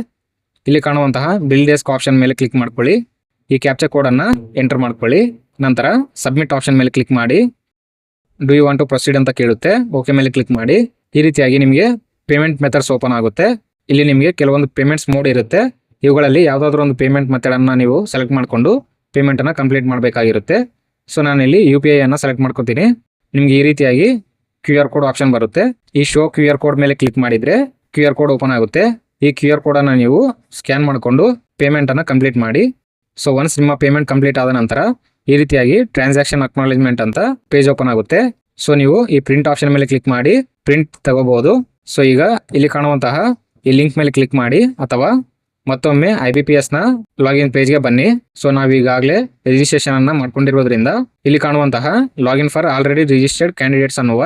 ಇಲ್ಲಿ ಕಾಣುವಂತಹ ಬಿಲ್ ಡೆಸ್ಕ್ ಆಪ್ಷನ್ ಮೇಲೆ ಕ್ಲಿಕ್ ಮಾಡ್ಕೊಳ್ಳಿ, ಈ ಕ್ಯಾಪ್ಚರ್ ಕೋಡನ್ನು ಎಂಟರ್ ಮಾಡ್ಕೊಳ್ಳಿ. ನಂತರ ಸಬ್ಮಿಟ್ ಆಪ್ಷನ್ ಮೇಲೆ ಕ್ಲಿಕ್ ಮಾಡಿ do you want to proceed ಅಂತ ಕೇಳುತ್ತೆ. ಓಕೆ ಮೇಲೆ ಕ್ಲಿಕ್ ಮಾಡಿ ಈ ರೀತಿಯಾಗಿ ನಿಮಗೆ ಪೇಮೆಂಟ್ ಮೆಥಡ್ಸ್ ಓಪನ್ ಆಗುತ್ತೆ. ಇಲ್ಲಿ ನಿಮಗೆ ಕೆಲವೊಂದು ಪೇಮೆಂಟ್ಸ್ ಮೋಡ್ ಇರುತ್ತೆ. ಇವುಗಳಲ್ಲಿ ಯಾವುದಾದ್ರೂ ಒಂದು ಪೇಮೆಂಟ್ ಮೆಥಡನ್ನು ನೀವು ಸೆಲೆಕ್ಟ್ ಮಾಡಿಕೊಂಡು ಪೇಮೆಂಟನ್ನು ಕಂಪ್ಲೀಟ್ ಮಾಡಬೇಕಾಗಿರುತ್ತೆ. ಸೊ ನಾನಿಲ್ಲಿ UPI ಅನ್ನು ಸೆಲೆಕ್ಟ್ ಮಾಡ್ಕೊತೀನಿ. ನಿಮಗೆ ಈ ರೀತಿಯಾಗಿ QR ಕೋಡ್ ಆಪ್ಷನ್ ಬರುತ್ತೆ. ಈ ಶೋ QR ಕೋಡ್ ಮೇಲೆ ಕ್ಲಿಕ್ ಮಾಡಿದರೆ QR ಕೋಡ್ ಓಪನ್ ಆಗುತ್ತೆ. ಈ QR ಕೋಡನ್ನು ನೀವು ಸ್ಕ್ಯಾನ್ ಮಾಡಿಕೊಂಡು ಪೇಮೆಂಟನ್ನು ಕಂಪ್ಲೀಟ್ ಮಾಡಿ. ಸೊ ಒನ್ಸ್ ನಿಮ್ಮ ಪೇಮೆಂಟ್ ಕಂಪ್ಲೀಟ್ ಆದ ನಂತರ ಈ ರೀತಿಯಾಗಿ ಟ್ರಾನ್ಸಾಕ್ಷನ್ ಅಕ್ನಾಲೇಜ್ಮೆಂಟ್ ಅಂತ ಪೇಜ್ ಓಪನ್ ಆಗುತ್ತೆ. ಸೊ ನೀವು ಈ ಪ್ರಿಂಟ್ ಆಪ್ಷನ್ ಮೇಲೆ ಕ್ಲಿಕ್ ಮಾಡಿ ಪ್ರಿಂಟ್ ತಗೋಬಹುದು. ಸೊ ಈಗ ಇಲ್ಲಿ ಕಾಣುವಂತಹ ಈ ಲಿಂಕ್ ಮೇಲೆ ಕ್ಲಿಕ್ ಮಾಡಿ ಅಥವಾ ಮತ್ತೊಮ್ಮೆ IBPSನ ಲಾಗಿನ್ ಪೇಜ್ಗೆ ಬನ್ನಿ. ಸೊ ನಾವು ಈಗಾಗಲೇ ರಿಜಿಸ್ಟ್ರೇಷನ್ ಅನ್ನು ಮಾಡ್ಕೊಂಡಿರೋದ್ರಿಂದ ಇಲ್ಲಿ ಕಾಣುವಂತಹ login for already registered candidates ಅನ್ನುವ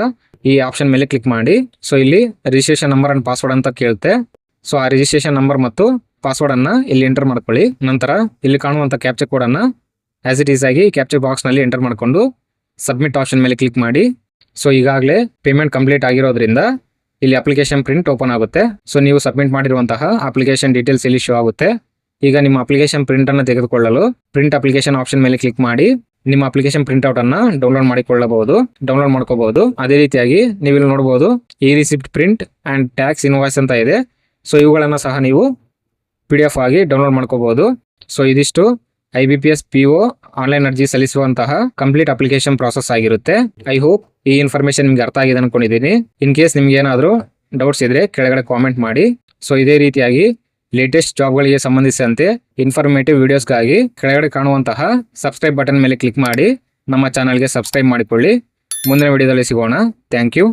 ಈ ಆಪ್ಷನ್ ಮೇಲೆ ಕ್ಲಿಕ್ ಮಾಡಿ. ಸೊ ಇಲ್ಲಿ ರಿಜಿಸ್ಟ್ರೇಷನ್ ನಂಬರ್ ಅಂಡ್ ಪಾಸ್ವರ್ಡ್ ಅಂತ ಕೇಳುತ್ತೆ. ಸೊ ಆ ರಿಜಿಸ್ಟ್ರೇಷನ್ ನಂಬರ್ ಮತ್ತು ಪಾಸ್ವರ್ಡ್ ಅನ್ನ ಇಲ್ಲಿ ಎಂಟರ್ ಮಾಡ್ಕೊಳ್ಳಿ. ನಂತರ ಇಲ್ಲಿ ಕಾಣುವಂಥ ಕ್ಯಾಪ್ಚರ್ ಕೋಡ್ ಅನ್ನ ಆಸ್ ಇಟ್ ಈಸ್ ಆಗಿ ಕ್ಯಾಪ್ಚರ್ ಬಾಕ್ಸ್ ನಲ್ಲಿ ಎಂಟರ್ ಮಾಡಿಕೊಂಡು ಸಬ್ಮಿಟ್ ಆಪ್ಷನ್ ಮೇಲೆ ಕ್ಲಿಕ್ ಮಾಡಿ. ಸೊ ಈಗಾಗಲೇ ಪೇಮೆಂಟ್ ಕಂಪ್ಲೀಟ್ ಆಗಿರೋದ್ರಿಂದ ಇಲ್ಲಿ ಅಪ್ಲಿಕೇಶನ್ ಪ್ರಿಂಟ್ ಓಪನ್ ಆಗುತ್ತೆ. ಸೊ ನೀವು ಸಬ್ಮಿಟ್ ಮಾಡಿರುವಂತಹ ಅಪ್ಲಿಕೇಶನ್ ಡೀಟೇಲ್ಸ್ ಇಲ್ಲಿ ಶೋ ಆಗುತ್ತೆ. ಈಗ ನಿಮ್ಮ ಅಪ್ಲಿಕೇಶನ್ ಪ್ರಿಂಟ್ ಅನ್ನು ತೆಗೆದುಕೊಳ್ಳಲು ಪ್ರಿಂಟ್ ಅಪ್ಲಿಕೇಶನ್ ಆಪ್ಷನ್ ಮೇಲೆ ಕ್ಲಿಕ್ ಮಾಡಿ ನಿಮ್ಮ ಅಪ್ಲಿಕೇಶನ್ ಪ್ರಿಂಟ್ಔಟ್ ಅನ್ನ ಡೌನ್ಲೋಡ್ ಮಾಡ್ಕೋಬಹುದು. ಅದೇ ರೀತಿಯಾಗಿ ನೀವು ಇಲ್ಲಿ ನೋಡಬಹುದು ಈ receipt print and tax invoice ಅಂತ ಇದೆ. ಸೊ ಇವುಗಳನ್ನು ಸಹ ನೀವು PDF ಆಗಿ ಡೌನ್ಲೋಡ್ ಮಾಡ್ಕೋಬಹುದು. ಸೊ ಇದಿಷ್ಟು IBPS PO ಆನ್ಲೈನ್ ಅರ್ಜಿ ಸಲ್ಲಿಸುವಂತಹ ಕಂಪ್ಲೀಟ್ ಅಪ್ಲಿಕೇಶನ್ ಪ್ರಾಸೆಸ್ ಆಗಿರುತ್ತೆ. ಐ ಹೋಪ್ ಈ ಇನ್ಫಾರ್ಮೇಶನ್ ನಿಮ್ಗೆ ಅರ್ಥ ಆಗಿದೆ ಅನ್ಕೊಂಡಿದ್ದೀನಿ. ಇನ್ ಕೇಸ್ ನಿಮ್ಗೆ ಏನಾದರೂ ಡೌಟ್ಸ್ ಇದ್ರೆ ಕೆಳಗಡೆ ಕಾಮೆಂಟ್ ಮಾಡಿ. ಸೊ ಇದೇ ರೀತಿಯಾಗಿ ಲೇಟೆಸ್ಟ್ ಜಾಬ್ಗಳಿಗೆ ಸಂಬಂಧಿಸಿದಂತೆ ಇನ್ಫಾರ್ಮೇಟಿವ್ ವಿಡಿಯೋಸ್ಗಾಗಿ ಕೆಳಗಡೆ ಕಾಣುವಂತಹ ಸಬ್ಸ್ಕ್ರೈಬ್ ಬಟನ್ ಮೇಲೆ ಕ್ಲಿಕ್ ಮಾಡಿ ನಮ್ಮ ಚಾನಲ್ಗೆ ಸಬ್ಸ್ಕ್ರೈಬ್ ಮಾಡಿಕೊಳ್ಳಿ. ಮುಂದಿನ ವಿಡಿಯೋದಲ್ಲಿ ಸಿಗೋಣ. Thank you.